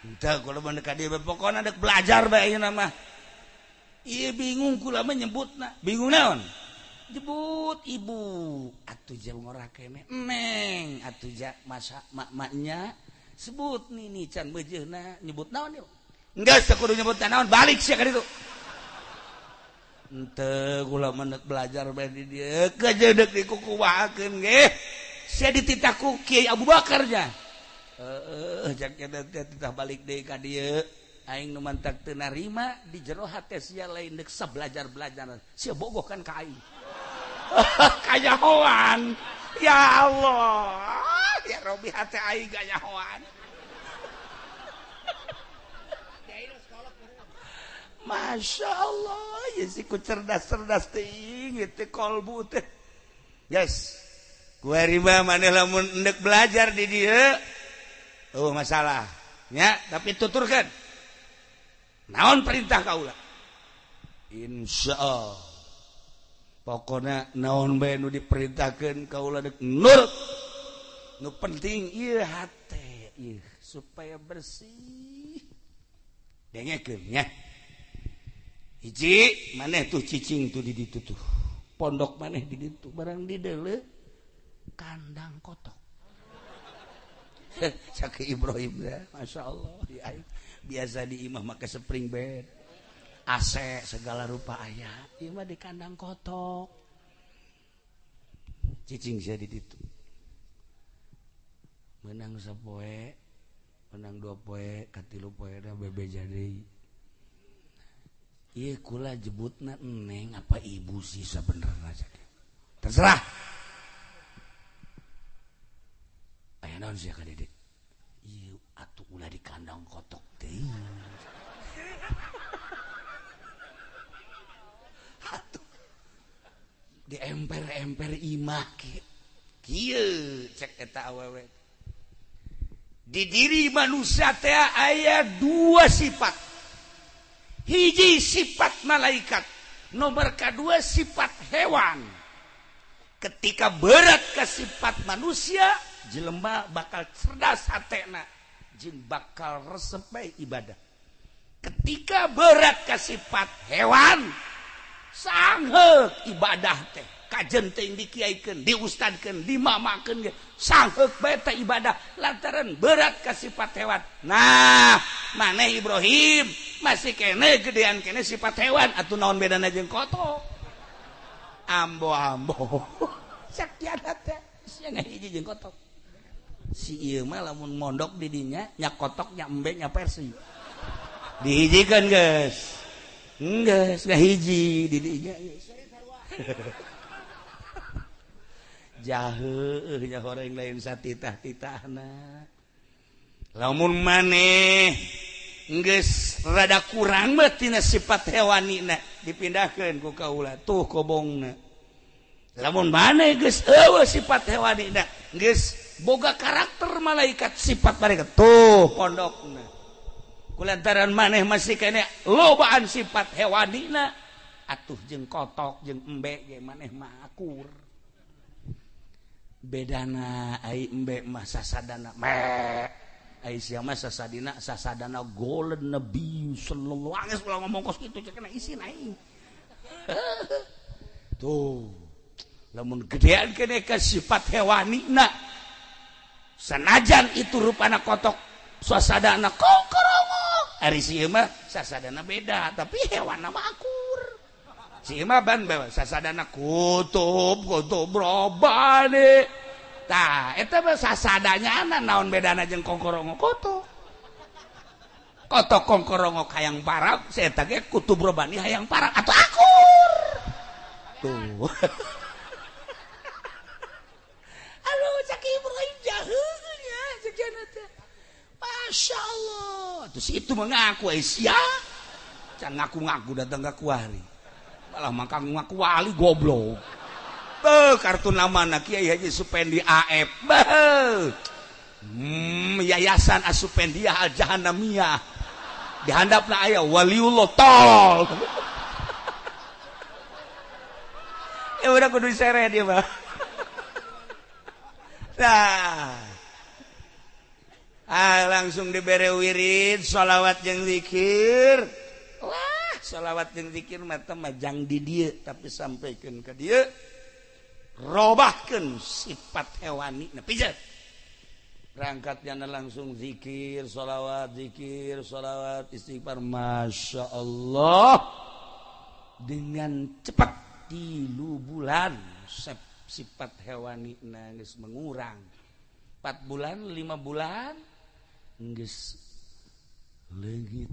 henteu kula mah ka dieu pokona deuk belajar bae ayeuna mah ieu bingung kula mah nyebutna bingung naon jebut ibu atuh jeung ora kene neng atuh ja masa mak-maknya sebut nini can bejeuna nyebut naon yuk enggeus teu kudu nyebut naon balik sia ka ditu henteu kula menek belajar bae di dieu kejeudeuh dikukuwakeun ge sia dititaku Kiai Abu Bakar nya jak eta titah balik deui ka dieu aing nu mantak teu narima di jero hate sia lain deuk sabelajar-belajar sia bogohkan ka aing kanyahoan ya Allah ya Robi hati aing kanyahoan Masya Allah ya si ku cerdas-cerdas ting itu kolbu teh yes gue riba maneh lamun endek belajar di dia oh masalah ya tapi tuturkan naon perintah kaula insya Allah pokoknya naon bae nu diperintahkeun kaula deuk nurut nu penting ieu hate ieu supaya bersih dengekeun nya hiji maneh tuh cicing tuh di ditu tuh pondok maneh di ditu barang di deuleu kandang kotok cak Ibrahim ya masyaallah biasa di imah make spring bed AC segala rupa ayah ieu mah di kandang kotok cicing sia di ditu menang sapoe menang 2 poe katilu poe da bebeja deui ieu kula jebutna neng apa ibu sih sabenerna terserah aya naon sia ka Dedek ieu atuh ulah di kandang kotok teh di emper-emper imah kieu cek eta awewe di diri manusia teh aya 2 sifat hiji sifat malaikat nomor kedua sifat hewan ketika berat ke sifat manusia jelema bakal cerdas hatena jeung bakal resep bae ibadah ketika berat ke sifat hewan sangheuk ibadah teh kajen teh dikiaikeun diustadkeun dimamakeun ge sangheuk bae teh ibadah lantaran berat ka sifat hewan nah maneh Ibrahim masih kene gedean kene sifat hewan atuh naon bedana jeung kotok ambo sakiana teh sia ngahiji jeung kotok si ieu mah lamun mondok di dinya nya kotok nya embe nya persi dihijikeun geus enggeus ngahiji di dinya jaheuh nya horeng lain satitah-titahna lamun maneh geus rada kurang mah tina sifat hewanina dipindahkeun ku kaula tuh kobongna lamun maneh geus eueuh sifat hewanina geus boga karakter malaikat sifat malaikat tuh pondokna kulantaran maneh masih kene lobaan sifat hewanina atuh jeung kotok jeung embe ge maneh mah akur bedana ai embe mah sasadana ai sia mah sasadana golden nabi sallallahu alaihi wasallam ngomong kos kitu cenah isi aing tuh lamun gedean kene ka sifat hewanina sanajan itu rupana kotok suasadana kokorongo ari si mah sasadana beda tapi hewanna mah akur si mah ban bae sasadana kutub robane tah eta mah sasadanya naon bedana jeung kokorongo kotok kokorongo hayang parab saya eta ge kutub robani hayang parab atau akur tuh halo cak Ibrahim jaheuh nya jeung teh Masya Allah terus itu mengaku sia can ngaku-ngaku datang ka kuari malah mangka ngaku wali goblok kartu namana Kiai Haji Supendi AF Yayasan Asupendiah Al Jahannamiyah dihandapna aya waliullah tol udah kudu diseret dia mah nah langsung dibere wirid sholawat jeung zikir wah sholawat jeung zikir mah teh majang di dieu tapi sampaikeun ka dieu robahkeun sifat hewani na pijat berangkatnya langsung zikir sholawat istighfar Masya Allah dengan cepat 3 bulan sifat hewani geus mengurang 4 bulan 5 bulan geus leungit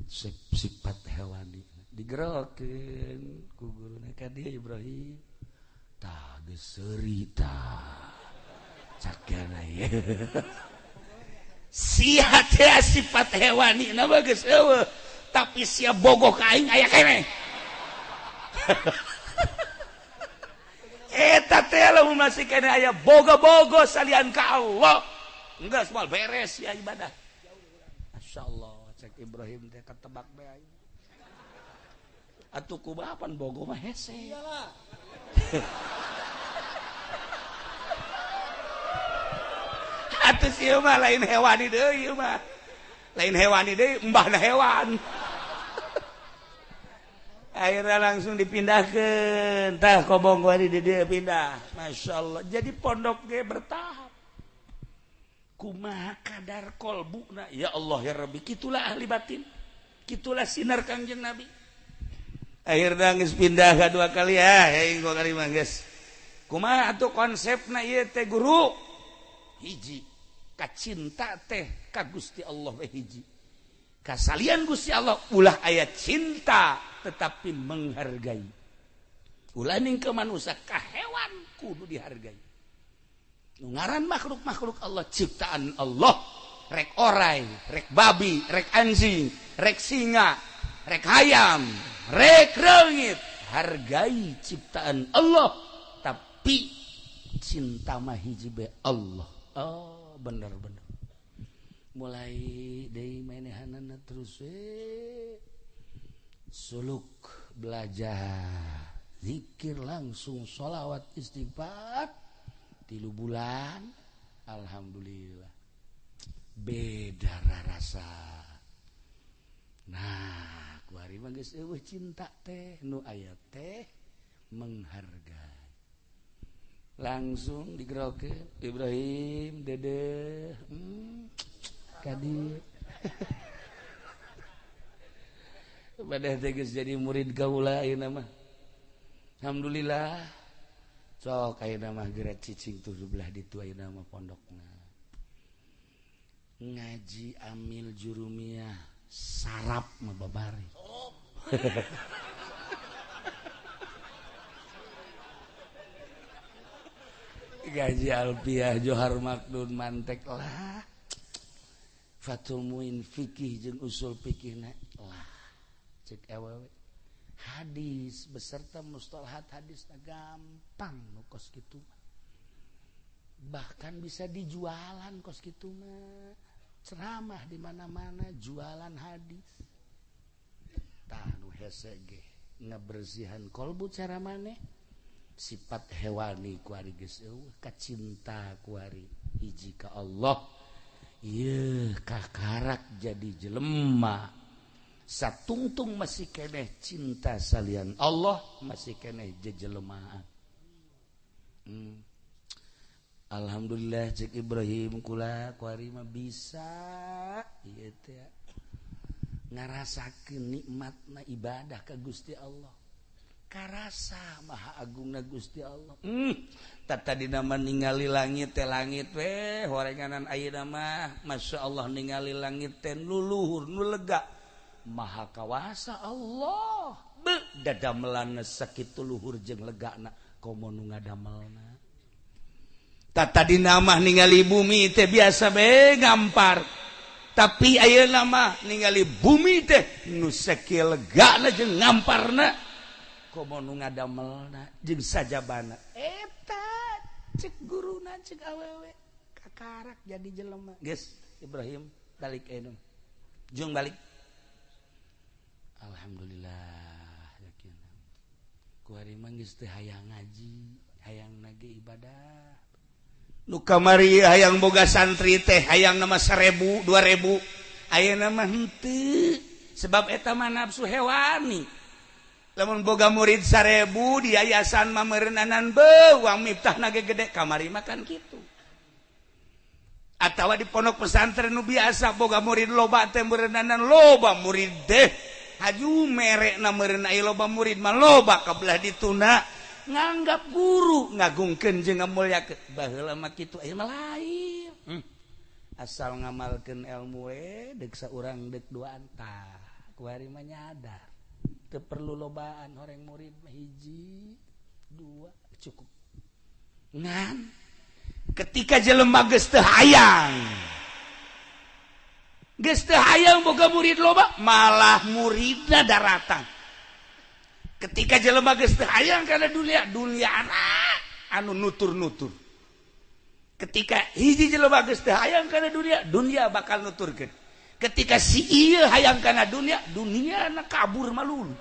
sifat hewani digerokeun ku guruna ka dieu Ibrahim tah geus seuri tah cakana ye sia teh sifat hewani na geus eueuh tapi sia bogoh ka aing aya keneh eta teh lamun masih keneh aya boga-bogo salian ka Allah enggeus moal beres ya ibadah masyaallah cek Ibrahim teh ketebak bae aing atuh kumapan bogo mah hese iyalah atuh sieu mah lain hewani deui ieu mah lain hewani deui mbahna hewan akhirnya langsung dipindahkan tah kobong gua di dia pindah Masya Allah jadi pondok ge bertahap kumaha kadar kolbuna ya Allah ya Rabbi kitulah ahli batin kitulah sinar Kangjeng Nabi akhirnya geus pindah ka 2 kali aing gua kali mah geus kumaha atuh konsepna ieu teh guru hiji kacinta teh ka Gusti Allah we hiji kasalian Gusti Allah ulah aya cinta tetapi menghargai ulah ningkeun manusia ka hewan kudu dihargai nu ngaran makhluk-makhluk Allah ciptaan Allah rek orai rek babi rek anjing rek singa rek hayam rek reungit hargai ciptaan Allah tapi cinta mah hiji bae Allah oh bener-bener mulai dari manehanana terus suluk belajar zikir langsung sholawat istighfar 3 bulan alhamdulillah beda rasa nah kuari mah geus eueuh cinta teh nu aya teh menghargai langsung digerokeun Ibrahim dede kadi badah teh geus jadi murid kaula ayeuna mah alhamdulillah sok ayeuna mah geura cicing tuh belah ditu ayeuna mah pondokna ngaji amil jurumiyah sarap mah babari gaji alfiah johar makdun mantek lah fatul muin fikih jeung usul fikihna lah cek awewe hadis beserta mustalahat hadisna gampang nu kos kitu bahkan bisa dijualan kos kitu mah ceramah di mana-mana jualan hadis tah nu hese ge ngabersihan kolbu cara maneh sifat hewani kuari geus kacinta kuari hiji ka Allah ieu kakarak jadi jelema satungtung masih keneh cinta salian Allah masih keneh jejelema. Alhamdulillah cek Ibrahim kula kuari mah bisa ieu teh ngarasakeun nikmatna ibadah ka Gusti Allah. Karasa maha agungna Gusti Allah. Tata dina mah ningali langit teh langit we horenganan ayeuna mah masyaallah ningali langit teh nu luhur nu lega. Maha kawasa Allah. Dadamelanna sakitu luhur jeung legana komo nu ngadamelna. Tata dina mah ningali bumi teh biasa bae ngampar. Tapi ayeuna mah ningali bumi teh nu sakieu legana jeung ngamparna. Komo nu ngadamelna jeung sajabana eta cek guruna cek awewe kakarak jadi jelema geus Ibrahim balik anu jung balik alhamdulillah yakin kuari mah geus teu hayang ngaji hayang nage ibadah nu kamari hayang boga santri teh hayang nama 1000 2000 ayeuna mah henteu sebab eta mah nafsu hewani. Lamun boga murid 1000 di yayasan mah meureunnanan uang miftahna ge gede kamari mah kan kitu. Atawa di pondok pesantren nu biasa boga murid loba teh meureunnanan loba murid deh. Haju merekna meureun aya loba murid mah loba kabelah dituna nganggap guru ngagungkeun jeung ngamulyakeun. Baheula mah kitu aya mah lain. Asal ngamalkeun ilmu deuk saurang deuk duaan tah. Kuari mah nyadar. Teu perlu lobaan horeng murid hiji 2 cukup ngan ketika jelema geus teu hayang boga murid loba malah muridna daratang ketika jelema geus teu hayang kana dunia anu nutur-nutur ketika hiji jelema geus teu hayang kana dunia bakal nuturkeun. Ketika si ieu hayang kana dunia na kabur malulu.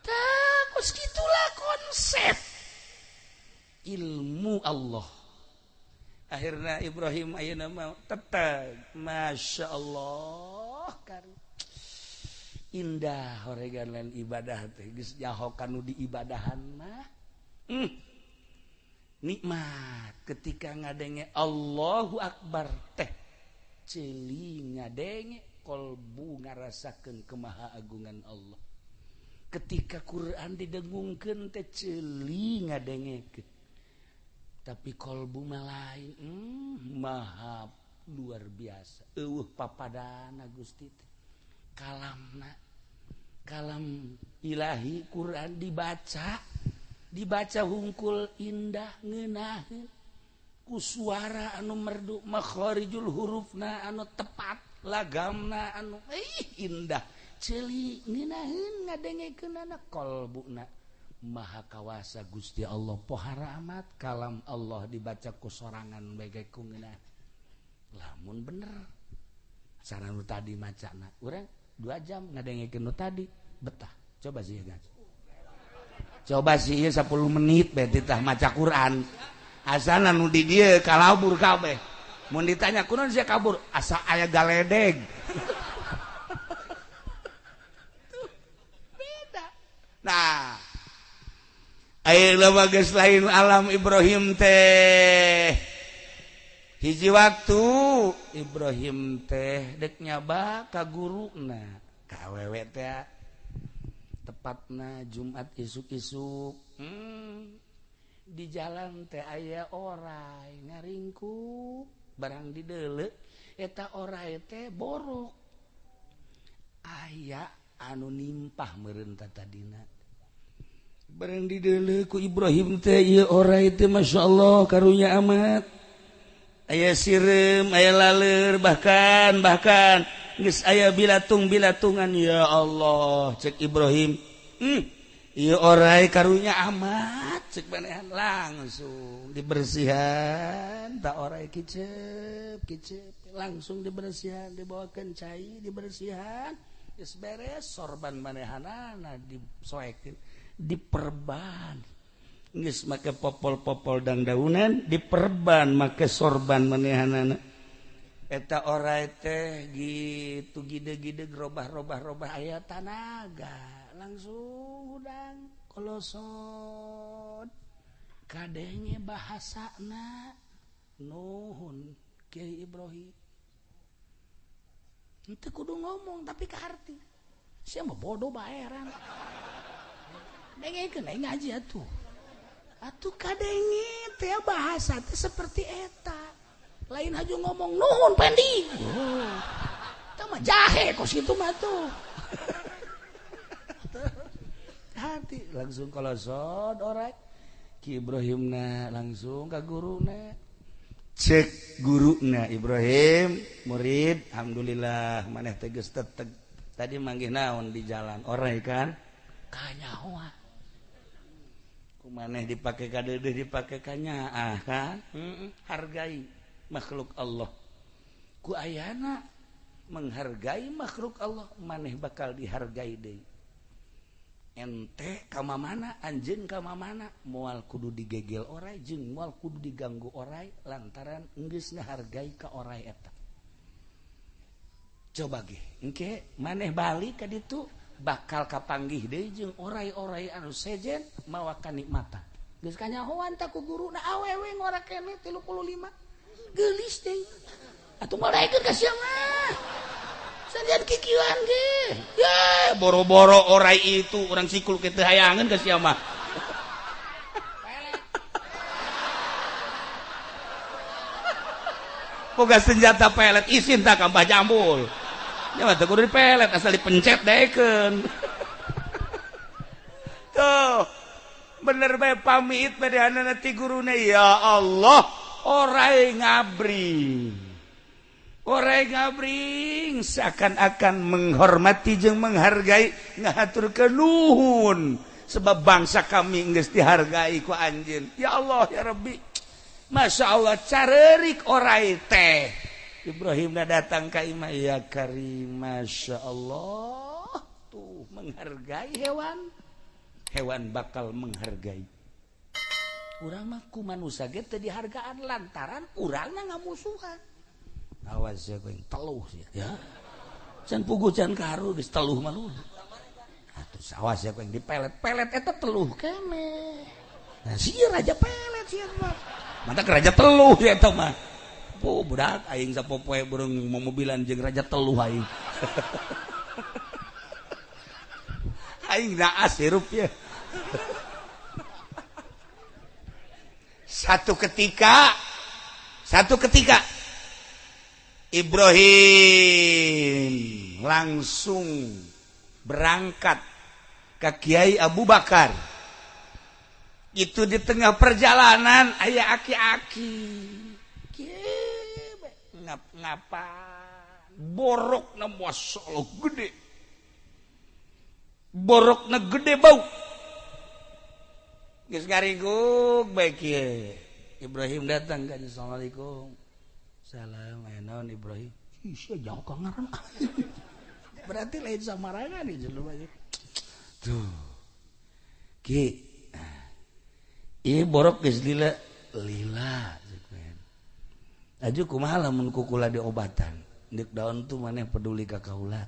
Tah kos kitulah konsep ilmu Allah. Akhirna Ibrahim ayeuna mah tetep masyaallah kan indah horegan ibadah teh geus nyaho kanu di ibadahan mah. Nikmat ketika ngadenge Allahu Akbar teh ceuli ngadenge kolbu ngarasakeun kemahaagungan Allah. Ketika Quran didengungkeun teh ceuli ngadengekeun. Tapi kolbu mah lain, maha luar biasa. Eueuh papadana Gusti teh. Kalam ilahi Quran dibaca hungkul indah ngeunaheun. Ku suara anu merdu makharijul hurufna anu tepat lagamna anu indah ceuli ngeunaheun ngadengekeunana qalbuna maha kawasa Gusti Allah pohara amat kalam Allah dibaca ku sorangan bege ku ngeunah lamun bener cara nu tadi macana urang 2 jam ngadengekeun nu tadi betah coba sih guys coba sih 10 menit bae tah maca Quran. Asana nu di dieu kalabur kabeh. Mun ditanya kunaon sia kabur? Asa aya galedeg. Beda. Nah. Ayeuna mah geus lain alam Ibrahim teh. Hiji waktu Ibrahim teh dek nyaba ka guruna. Ka awewe teh tepatna Jumat isuk-isuk. Di jalan teh aya oray ngaringku barang dideuleu eta oray teh borok aya anu nimpah meureun tadina barang dideuleu ku Ibrahim teh ieu oray teh masyaallah karunya amat aya sireum aya laleur bahkan geus aya bilatung-bilatungan ya Allah cek Ibrahim ieu oray karunya amat cek manehan langsung dibersihan tak oray kicep langsung dibersihan dibawakeun cai dibersihan geus beres sorban manehanana disoekeun diperban geus make popol-popol dan daunan diperban make sorban manehanana eta orai teh gitu gide-gide robah-robah aya tanaga langsung udang kolosot kadenge bahasana nuhun Kiai Ibrahim itu kudu ngomong tapi ke harti siapa bodoh baeran dengekeun aing ngaji atuh kadenge teh bahasa teh seperti eta lain haju ngomong nuhun pendi eta mah jahe kos kitu mah tuh hati langsung kolosot orek Ki Ibrahimna langsung ka guruna cek guruna Ibrahim murid alhamdulillah maneh teh geus teteg tadi manggih naon di jalan orai kan kanyahoa kumaneh dipake ka deudeuh dipake ka nyaah kan hargai makhluk Allah ku ayana menghargai makhluk Allah maneh bakal dihargai deui ente ka mamana anjeun ka mamana moal kudu digegel orai jeung moal kudu diganggu orai lantaran geus ngahargai ka orai eta coba ge engke maneh balik ka ditu bakal kapanggih deui jeung orai-orai anu sejen mawa kanikmatan geus kanyahoan ta ku guruna awewe ngora keneh 35 geulis deui atuh malaekeun ka sia mah sanjad kikieuan ge ya boro-boro orai itu urang sikul kitu hayangeun ka sia mah boga senjata pelet isin tak ka Mbah Jambul nya mah teu kudu dipelet asal dipencet daekeun tuh bener bae pamit badehanana ti guruna ya Allah orai ngabring seakan-akan menghormati jeung menghargai ngahaturkeun nuhun sebab bangsa kami geus dihargai ku anjeun ya Allah ya Rabbi Masya Allah careurik orai teh Ibrahim datang ka imah ya Karim Masya Allah tuh menghargai hewan bakal menghargai urang mah ku manusia ge teu dihargaan lantaran urangna ngamusuhan awas ya koeng teluh ya can puguh can karu geus teluh mah lu atuh awas ya koeng dipelet-pelet eta teluh keneh nah sia raja pelet sia mah mantap raja teluh ya eta mah budak aing sapopoe burung mobilan jeung raja teluh aing aing naas hirup ya satu ketika Ibrahim langsung berangkat ke Kiai Abu Bakar. Itu di tengah perjalanan aya aki-aki. Ngapa? Borokna masyaallah gede. Borokna gede bau. Geus garigug bae kieu. Ibrahim datang ka Assalamualaikum. Salam naon Ibrahim. Sia jauh ka ngaran. Berarti lain samarangan nih jelema ieu. Tuh. Ki. Ieu borok geus lila. Aju kumaha lamun kukula diobatan. Deuk daon tuh maneh peduli ka kaula.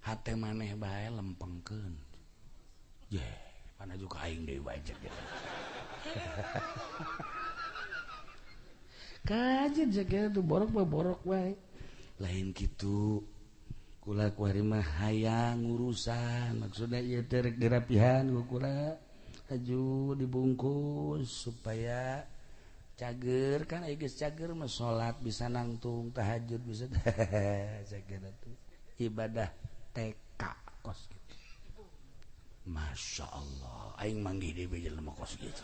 Hate maneh bae lempengkeun. Ye, pan aju ka aing deui bae cek. Kajen jaga tuh borok wae lain gitu kula kuari mah hayang urusan maksudnya ieu teh rek dirapihan kula aju dibungkus supaya cager kan aya geus cager mah salat bisa nangtung tahajud bisa cager atuh ibadah TK kos gitu. Masya Allah aing manggih deui jelema kos gitu.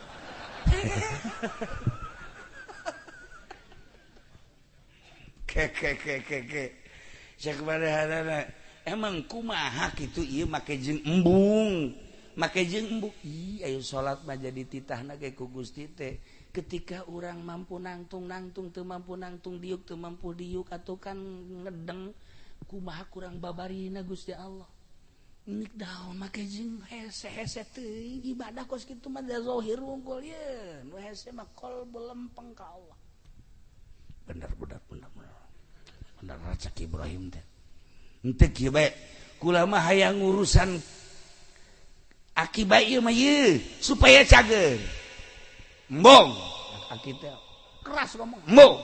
Cek badahanana emang kumaha kitu ieu make jeung embung ih ayo salat mah jadi titahna ge ku Gusti teh ketika urang mampu nangtung teu mampu nangtung diuk teu mampu diuk atuh kan ngedeng kumaha kurang babarina Gusti Allah nik daun make jeung hese teuing ibadah kos kitu mah zahir unggul ye nu hese mah qalbu lempeng ka Allah. Bener Cak Ibrahim teh henteu kieu bae kula mah hayang urusan akibat ieu mah ye supaya cager embung aki teh keras ngomong embung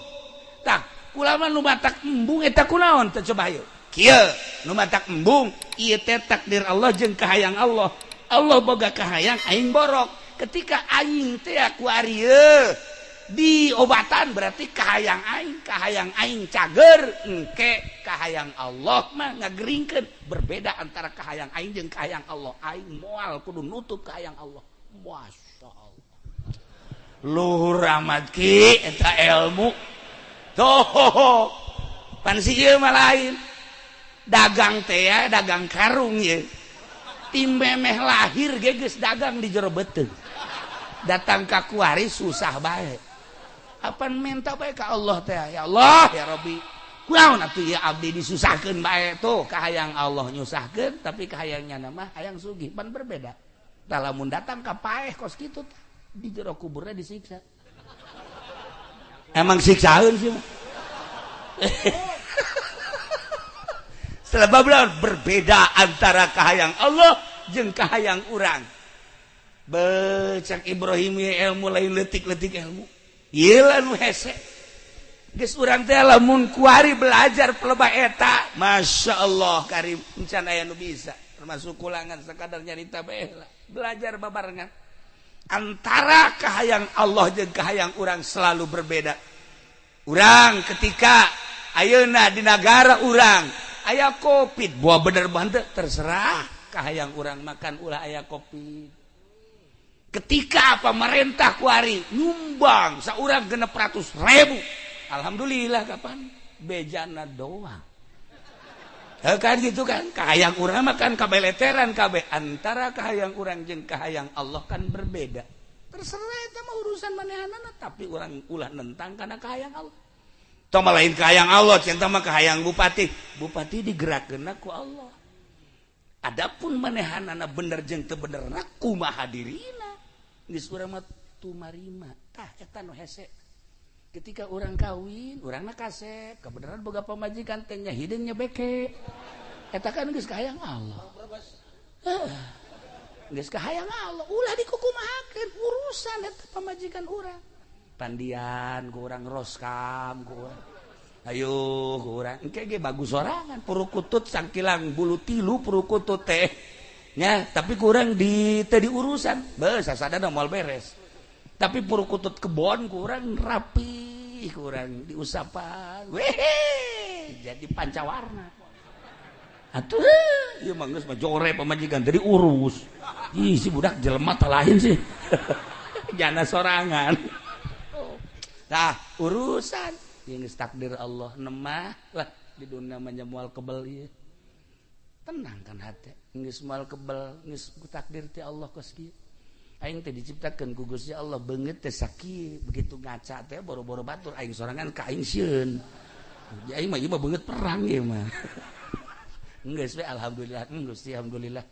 tah kula mah nu matak embung eta kunaon teh coba ayo kieu nu matak embung ieu teh takdir Allah jeung kahayang Allah boga kahayang aing borok ketika aing teh ku ari di obatan berarti kahayang aing cager engke kahayang Allah mah ngageringkeun berbeda antara kahayang aing jeung kahayang Allah aing moal kudu nutup kahayang Allah masyaallah luhur amat ki eta ilmu toh pan si ieu mah lain dagang teh ya dagang karung ye tim memeh lahir ge geus dagang di jero beuteung datang ka kuari susah bae apan minta bae ka Allah teh ya Allah ya Rabbi kunaon atuh ya abdi disusahkeun bae tuh kahayang Allah nyusahkeun tapi kahayangnya mah hayang sugih pan berbeda tah lamun datang ka paeh kos kitu di jero kuburna disiksa emang siksaeun sih mah sebab berbeda antara kahayang Allah jeung kahayang urang Cak Ibrahim ya ilmu lain letik-letik ilmu ieu nu hese geus urang teh lamun kuari belajar pelebah eta masyaallah karim encan aya nu bisa termasuk kulangan sakadar nyarita bae lah belajar babarengan antara kahayang Allah jeung kahayang urang selalu berbeda urang ketika ayeuna di negara urang aya Covid buah bener banget terserah kahayang urang makan ulah aya Covid ketika pemerintah kuari nyumbang saurang 600.000 alhamdulillah kapan bejana doang kan gitu kan kahayang urang makan kabeleteran kabeh antara kahayang urang jeung kahayang Allah kan berbeda terserah eta mah urusan manehanana tapi urang ulah nentang kana kahayang Allah tong lain kahayang Allah cinta mah kahayang bupati digerakkeunna ku Allah adapun manehanana bener jeung teu benerna kumaha dirina geus urang mah tumarima tah eta nu hese ketika urang kawin urangna kasep kabeneran boga pamajikan teh nya hideung nya beke eta kan geus kahayang Allah geus kahayang Allah ulah dikukumahakeun urusan eta pamajikan urang pandian ku urang roskam ku urang ayo ku urang engke ge bagus sorangan purukutut sangkilang bulu tilu purukutut teh nya tapi kurang di tadi urusan beus sasadana moal beres tapi purukutut kebon kurang rapi kurang diusapan jadi pancawarna atuh ieu mah geus mah jore pamajikan tadi urus ih si budak jelema teh lain sih jana sorangan tah urusan geus takdir Allah nemah lah di dunia mah moal kebel ieu tenang kan hati geus moal kebel geus takdir ti Allah kos kieu aing teh diciptakeun ku Gusti Allah beungeut teh sakieu begitu ngaca teh boro-boro batur aing sorangan ka aing sieun aing mah ieu mah beungeut perang ieu mah geus we alhamdulillah Gusti alhamdulillah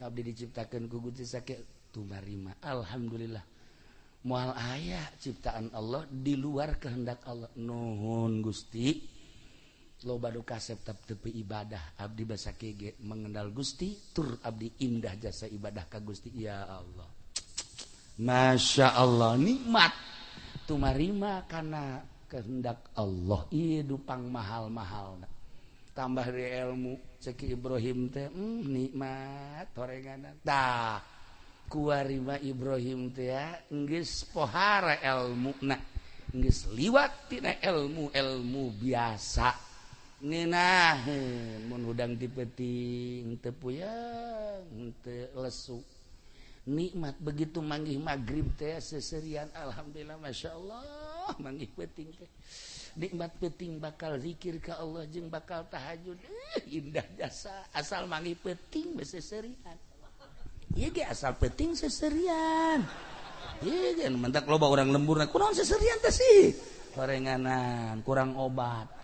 abdi diciptakeun ku Gusti sakieu tumarima alhamdulillah moal aya ciptaan Allah di luar kehendak Allah nuhun Gusti loba nu kasep tapi ibadah abdi basa kege mengenal Gusti tur abdi indah jasa ibadah ka Gusti ya Allah masya Allah nikmat tumarima kana kehendak Allah ieu pang mahal-mahal tambah di ilmu cek Ibrahim teh nikmat torenganan tah kuarima Ibrahim teh ya geus pohara ilmuna geus liwat tina ilmu biasa ngeunah mun hudang dipeting teu puyeng teu lesu nikmat begitu manggih magrib teh seserian alhamdulillah masyaallah manggih peuting teh nikmat peuting bakal zikir ka Allah jeung bakal tahajud indah jasa asal manggih peuting be seserian ieu ge asal peuting seserian ieu ge mentak loba urang lemburna kunaon seserian teh sih gorenganan kurang obat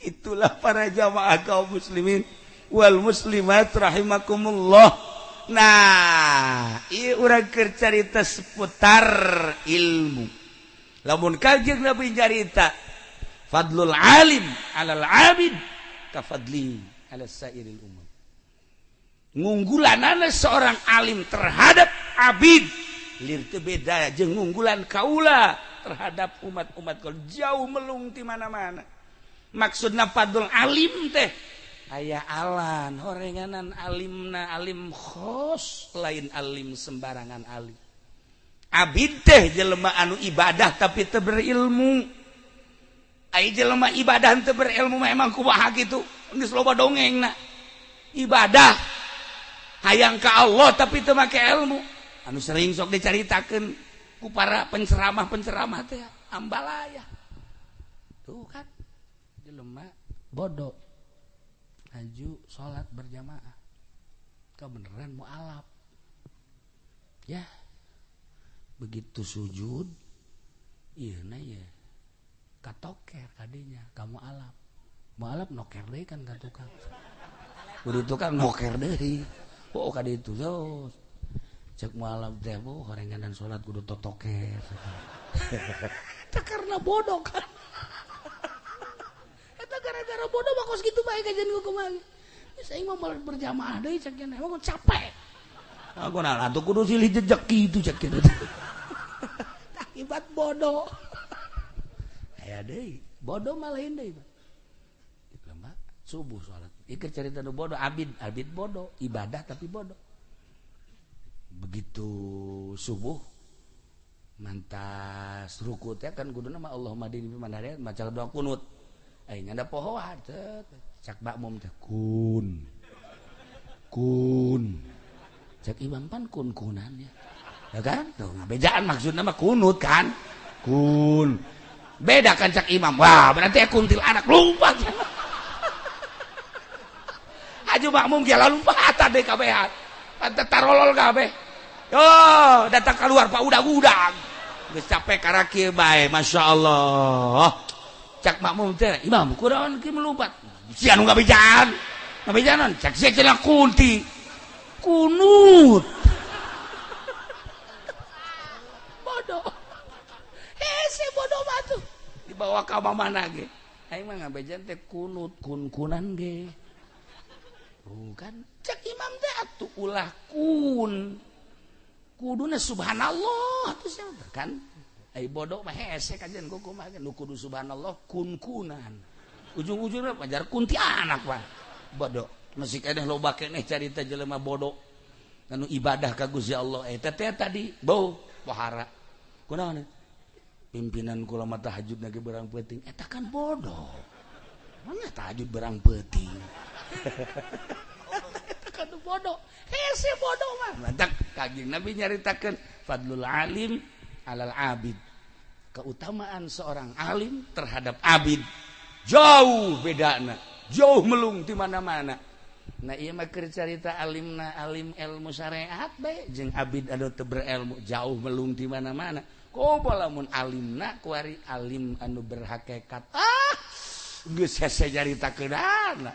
Itulah para jamaah kaum muslimin wal muslimat rahimakumullah. Nah, ieu urang keur carita seputar ilmu. Lamun Kanjeng Nabi carita fadlul alim 'alal 'abid ka fadli 'ala sairil ummah. Ngunggulanana seorang alim terhadap abid lir teu beda jeung ngunggulan kaula terhadap umat-umat kaula, jauh melung ti mana-mana. Maksudna fadlul alim teh aya alan horenganan alimna alim khos lain alim sembarangan alim. Abid teh jelema anu ibadah tapi teu berilmu. Ai jelema ibadah teu berilmu mah emang kumaha kitu? Geus loba dongengna. Ibadah hayang ka Allah tapi teu make ilmu. Anu sering sok dicaritakeun ku para penceramah-penceramah teh ambalaya. Tuh kan jelema bodoh. Aju sholat berjamaah kebenaran mu'alaf ya begitu sujud iya na ya katoker kadinya kamu alaf mu'alaf noker deh kan ka tukang kudu tukang noker deh oh kadi itu so cek mu'alaf teh bu horenganan sholat kudu totoker itu karena bodoh kan gara-gara bodoh bakos gitu bae kajian ku kumaha. Saya mah malah berjamaah deui cek cenah emang capek. Aku nah atuh kudu silih jejak kitu cek cenah. Akibat bodoh. Aya deui, bodoh mah lain deui. Itu mah subuh salat. Ieu carita nu bodoh abid bodoh, ibadah tapi bodoh. Begitu subuh mantas ruku teh kan kuduna mah Allahumma dini fi man hadayt maca doa kunut. Aing ada pohoan cak makmum teh kun cak imam pan kunan ya kan tuh ngabejaan maksudna mah kunut kan kun beda kan cak imam wah berarti kuntil anak lompat aju makmum ge lompatan deui kabehan pantet tarolol kabeh yo datang keluar pak udag-udag geus capek karena kieu bae masyaallah. Cak makmum teh imam kunaon kieu melumpat si anu ngabejaan cak sia cenah kunti kunut bodoh hese bodoh mah tuh dibawa ka mana ge aing mah ngabejaan teh kunut kunan ge kan cak imam teh atuh ulah kuduna subhanallah atuh sia kan. Ai bodoh mah hese kajian ku kumaha nu kudu subhanallah kunan. Ujung-ujungna pajar kunti anak Pak. Bodoh. Masih keneh loba keneh carita jelema bodoh. Anu ibadah ka Gusti Allah eta teh tadi bau pohara. Kunaon? Pimpinan kula mah tahajudna ge berang peuting. Eta kan bodoh. Mana tahajud berang peuting. Eta kan bodoh. Hese bodoh mah. Mantak Kanjeng Nabi nyaritakeun fadlul alim 'alal 'abid. Keutamaan seorang alim terhadap abid jauh bedana, jauh melung di mana-mana. Nah ieu mah keur carita alimna alim ilmu syariat bae jeung abid anu teu berilmu jauh melung di mana-mana. Koba lamun alimna kuari alim anu berhakikat. Geus hese nyaritakeunana.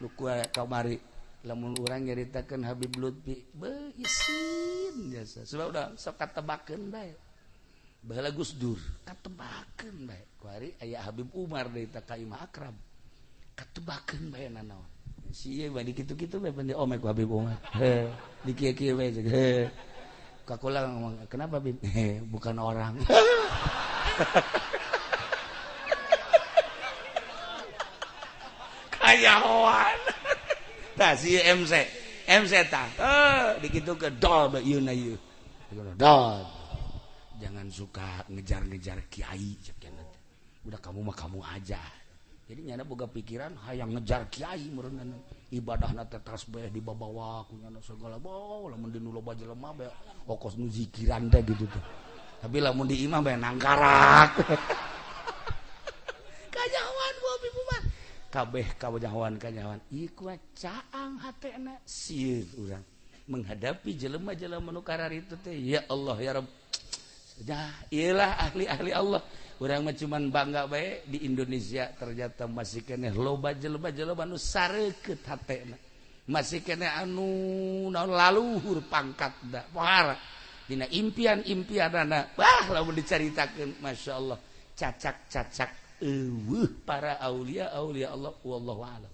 Nu kamari lamun urang nyaritakeun Habib Lutfi beuh isin jasa. Sebab udah sok katebakeun bae. Baheula Gus Dur katebakeun bae kuari aya Habib Umar deui ta ka Imam Akram katebakeun bae nanaon si ieu bae kitu-kitu bae pande omek ku Habib Umar he di kieu-kieu bae he kakula ngomong kenapa Habib bukan orang kayawan tah si MC tah dikitukeun dol bae ieu na ieu dol. Jangan suka ngejar-ngejar kiai udah kamu mah kamu aja jadi nyana boga pikiran hayang ngejar kiai meureun ibadahna teh tasbih dibabawa ku nyana segala bae lamun di nu loba jelema bae okos nu zikiran teh gitu tuh tapi lamun di imam bae nangkarak kanyawan bu Habib Umar kabeh kanyawan ieu caang hatena sieun urang menghadapi jelema-jelema nu karar itu teh ya Allah ya Rabb Nah, iyalah ahli-ahli Allah. Urang mah cuman bangga bae di Indonesia ternyata masih keneh loba jelema-jelema nu sarekeut hatena. Masih keneh anu naon laluhur pangkatna, pohara. Dina impian-impianana, lamun dicaritakeun masyaallah, cacak-cacak eueuh para aulia Allah wallahu a'lam.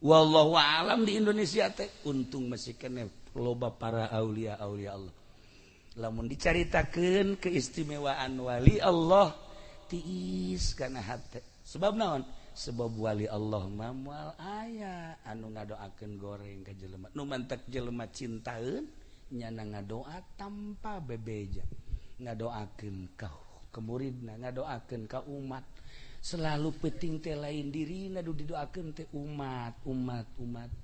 Wallahu a'lam di Indonesia teh untung masih keneh loba para aulia Allah. Lamun dicaritakeun keistimewaan wali Allah tiis kana hate. Sebab naon? Sebab wali Allah mah moal aya anu ngadoakeun goreng ka jelema. Nu mantek jelema cintaeun nyana ngadoa tanpa bebeja. Ngadoakeun ka muridna, ngadoakeun ka umat. Selalu penting teh lain dirina du didoakeun teh umat.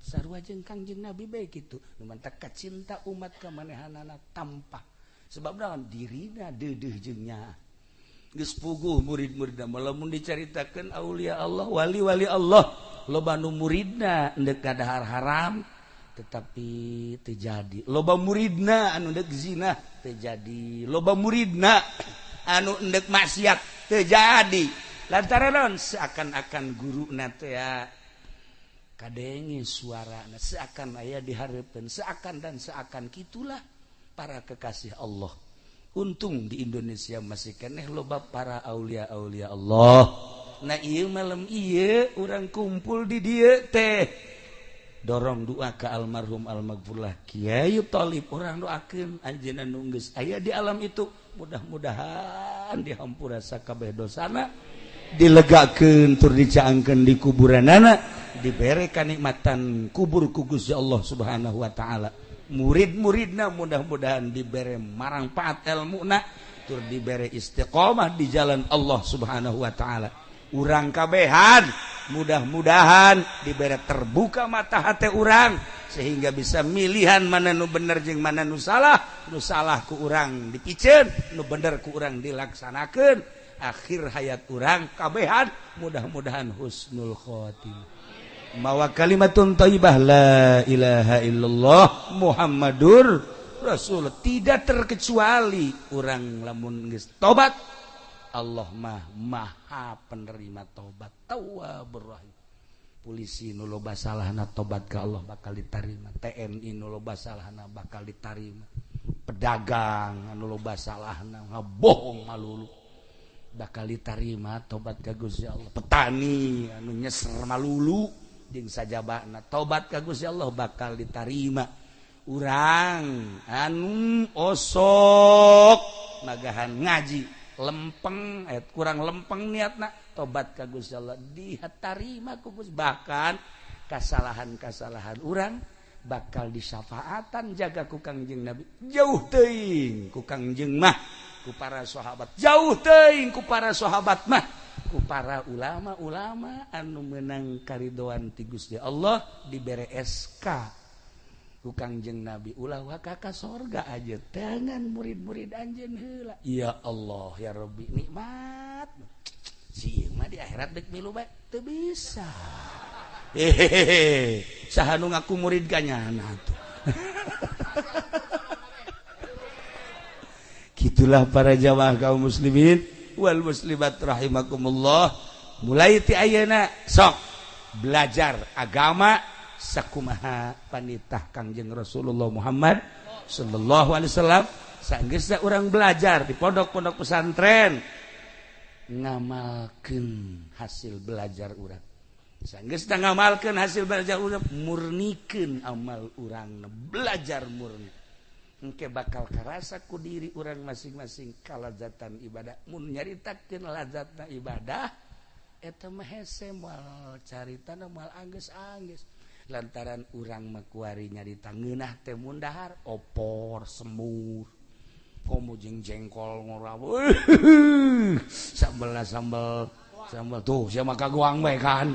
Sarua jeung Kangjeng Nabi bae kitu. Nu mantek kacinta umat ka manehanana tanpa. Sebab naon dirina deudeuh jeung nya. Geus puguh murid-muridna lamun dicaritakeun aulia Allah, wali-wali Allah, loba nu muridna endek kadahar haram tetapi teu jadi. Loba muridna anu endek zina teu jadi. Loba muridna anu endek maksiat teu jadi. Lantaran naon seakan-akan guruna teh ya kadenge suarana seakan aya di hareupeun, seakan kitulah para kekasih Allah. Untung di Indonesia masih keneh loba para aulia Allah. Nah ieu malam ieu urang kumpul di dieu teh dorong doa ka almarhum almaghfurlah Kiai Thalib, urang doakeun anjeunna nu geus aya di alam itu mudah-mudahan dihampura sakabeh dosana, dilegakeun tur dicaangkeun di kuburanana, dibere kanikmatan kubur ku Gusti Allah Subhanahu wa taala. Murid-muridna mudah-mudahan dibere marangpaat ilmuna tur dibere istiqomah di jalan Allah Subhanahu wa taala. Urang kabehan mudah-mudahan dibere terbuka mata hati urang sehingga bisa milihan mana nu bener jeung mana nu salah ku urang dipiceun, nu bener ku urang dilaksanakeun. Akhir hayat urang kabehan mudah-mudahan husnul khotimah. Mawa kalimatun thayyibah la ilaha illallah Muhammadur Rasul. Tidak terkecuali orang lamun geus tobat Allah maha penerima tobat, tawwabur rahim. Polisi nu loba salahna tobat ka Allah bakal ditarima. TNI nu loba salahna bakal ditarima. Pedagang anu loba salahna ngabohong malulu bakal ditarima tobat ka Gusti Allah. Petani anu nyeser malulu jeung sajabana tobat ka Gusti Allah bakal ditarima. Urang anu osok magahan ngaji lempeng kurang lempeng niatna tobat ka Gusti Allah ditarima ku Gusti. Bahkan kasalahan-kasalahan urang bakal disyafaatan jaga ku Kangjeng Nabi jauh teuing ku Kangjeng mah ku para sahabat, jauh teuing ku para sahabat mah ku para ulama-ulama anu menang karidoan ti Gusti Allah dibere SK ku Kangjeng Nabi ulah waka ka sorga aja tangan murid-murid anjeun heula. Ya Allah ya Rabbi nikmat si mah di akhirat dek milu bae teu bisa. Saha nu ngaku murid ganyana tuh. Gitulah para jamaah kaum muslimin wal muslimat rahimakumullah. Mulai ti ayeuna sok belajar agama sakumaha panitah Kangjeng Rasulullah Muhammad sallallahu alaihi wasallam. Saenggeusna urang belajar di pondok-pondok pesantren ngamalkeun hasil belajar urang. Saenggeusna ngamalkeun hasil belajar urang murnikeun amal urang, belajar murni. Engke bakal karasa ku diri urang masing-masing kalazatan ibadah. Mun nyaritakeun lazatna ibadah eta mah hese moal caritana moal anggeus-anggeus. Lantaran urang mah kuari nyarita ngeunah teh mun dahar opor, semur, komo jeung jengkol ngoraw. Sambal tuh sia mah kagoang bae kan.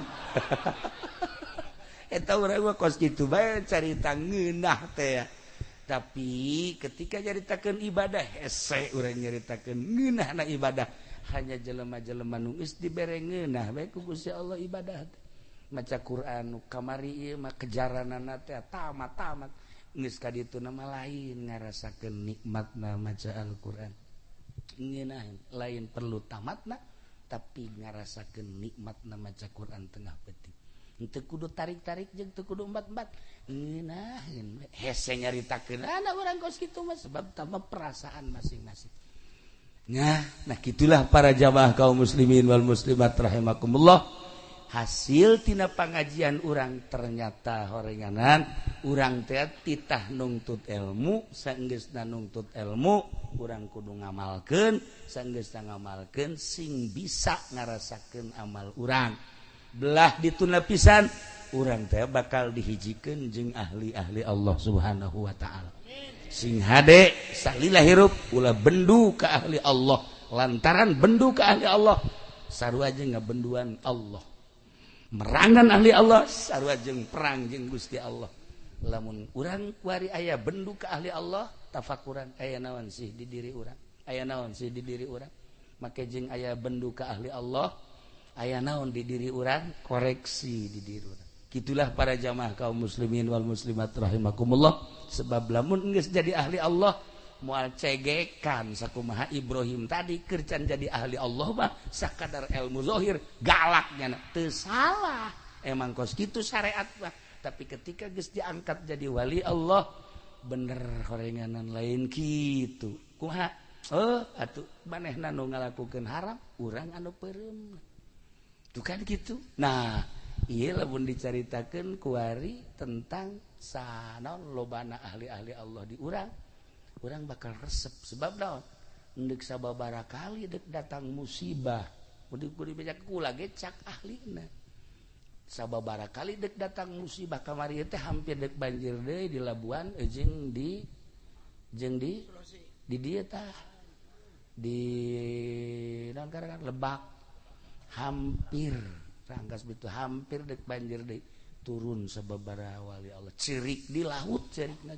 Eta urang mah kos kitu bae carita ngeunah teh. Tapi ketika nyaritakeun ibadah hese urang nyaritakeun ngeunahna ibadah. Hanya jelema-jelema nu geus dibere ngeunah bae ku Gusti Allah ibadah teh. Maca Quran kamari ieu mah kejaranana teh tamat geus ka ditu nama lain ngarasakeun nikmatna maca Al-Qur'an. lain perlu tamatna tapi ngarasakeun nikmatna maca Quran tengah peti henteu kudu tarik-tarik jeung teu kudu embat-embat ngeunaheun hese nyaritakeun ada urang kos kitu mah sebab tambah perasaan masing-masing. Nah gitulah para jamaah kaum muslimin wal muslimat rahimakumullah. Hasil tina pangajian urang ternyata horenganan urang teh titah nungtut ilmu saenggeusna nungtut ilmu urang kudu ngamalkeun saenggeusna ngamalkeun sing bisa ngarasakeun amal urang belah dituna pisan urang teh bakal dihijikeun jeung ahli-ahli Allah Subhanahu wa taala sing hade salila hirup ulah bendu ka ahli Allah lantaran bendu ka ahli Allah sarua jeung ngabenduan Allah merangan ahli Allah sarua jeung perang jeung Gusti Allah lamun urang kuari aya bendu ka ahli Allah tafakuran aya naon sih di diri urang aya naon sih di diri urang make jeung aya bendu ka ahli Allah aya naon di diri urang koreksi di diri urang gitulah para jamaah kaum muslimin wal muslimat rahimakumullah sebab lamun geus jadi ahli Allah moal cegekan sakumaha Ibrahim tadi keur can jadi ahli Allah mah sakadar ilmu zahir galaknya teu salah emang kos kitu syariat mah tapi ketika geus diangkat jadi wali Allah bener horenganan lain kitu kumaha atuh manehna nu ngalakukeun haram urang anu peureum tuh kan kitu. Nah ieu lamun dicaritakeun kuari tentang sanaon lobana ahli-ahli Allah di urang bakal resep sebab naon endek sababaraha kali dek datang musibah kudu dibajak kula ge cak ahlina sababaraha kali dek datang musibah kamari teh hampir dek banjir deui di Labuan jeung di dieu tah di naon karangan Lebak hampir rangkas bitu hampir dek banjir deui turun sababaraha wali Allah cerik di laut cerikna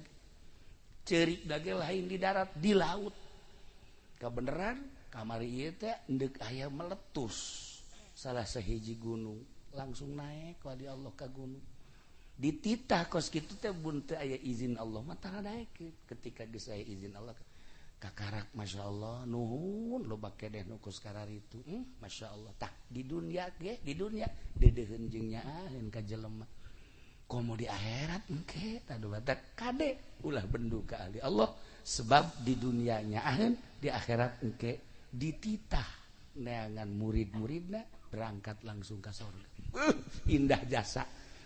cerik dage lain di darat di laut kabeneran kamari ieu teh endek aya meletus salah sahiji gunung langsung naik wali Allah ka gunung dititah kos kitu teh mun teu aya izin Allah mah tara daek ketika geus aya izin Allah kakarak masyaallah nuhun loba kedeh nu kos kararitu masyaallah tah di dunia ge di dunia dedeheun jeung nyaaheun ka jelema komo di akhirat engke tadu batak kade ulah bendu ka ahli Allah sebab di dunia nyaaheun di akhirat engke dititah neangan murid-muridna berangkat langsung ka surga indah jasa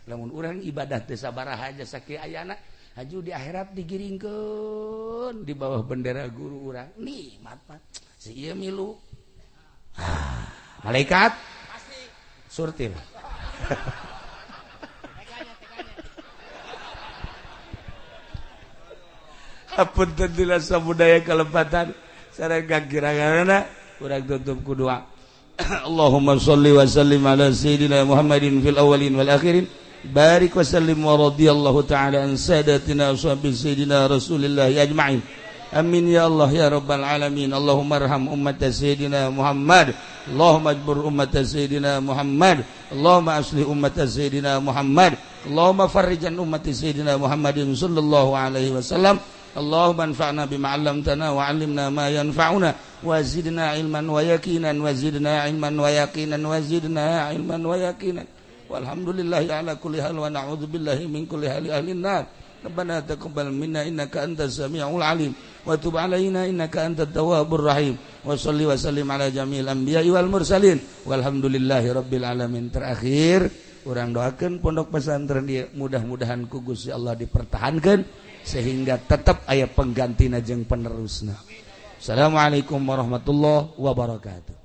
lamun urang ibadah teu sabaraha jasa kieu ayana haju di akhirat digiringkeun di bawah bendera guru urang nikmat mah si ieu milu malaikat pasti surtil apun tentulah samudaya kelepatan sareng kagiranganna urang tutup ku doa Allahumma shalli wa sallim ala sayyidina Muhammadin fil awwalin wal akhirin barik wa sallim wa radiyallahu ta'ala an sadatina ashabi sayyidina Rasulillah ajma'in amin ya Allah ya rabbal alamin Allahumma arham ummat sayyidina Muhammad Allahumma ajbur ummat sayyidina Muhammad Allahumma aslih ummat sayyidina Muhammad Allahumma farrijan ummat sayyidina Muhammadin sallallahu alaihi wasallam Allahumma anfa'na bima 'allamtana wa 'allimna ma yanfa'una wa zidna ilman wa yaqinan wa zidna ilman wa yaqinan wa zidna ilman wa yaqinan walhamdulillahi ala kulli hal wa na'udzu billahi min kulli hali ahli nar rabbana taqabbal minna innaka antas samiul alim wa tub 'alaina innaka antat tawwabur rahim wa shalli wa sallim ala jami'il anbiya'i wal mursalin walhamdulillahi rabbil alamin. Terakhir urang doakeun pondok pesantren ieu mudah-mudahan ku Gusti Allah dipertahankeun sehingga tetap aya penggantina jeung penerusna. Assalamualaikum warahmatullahi wabarakatuh.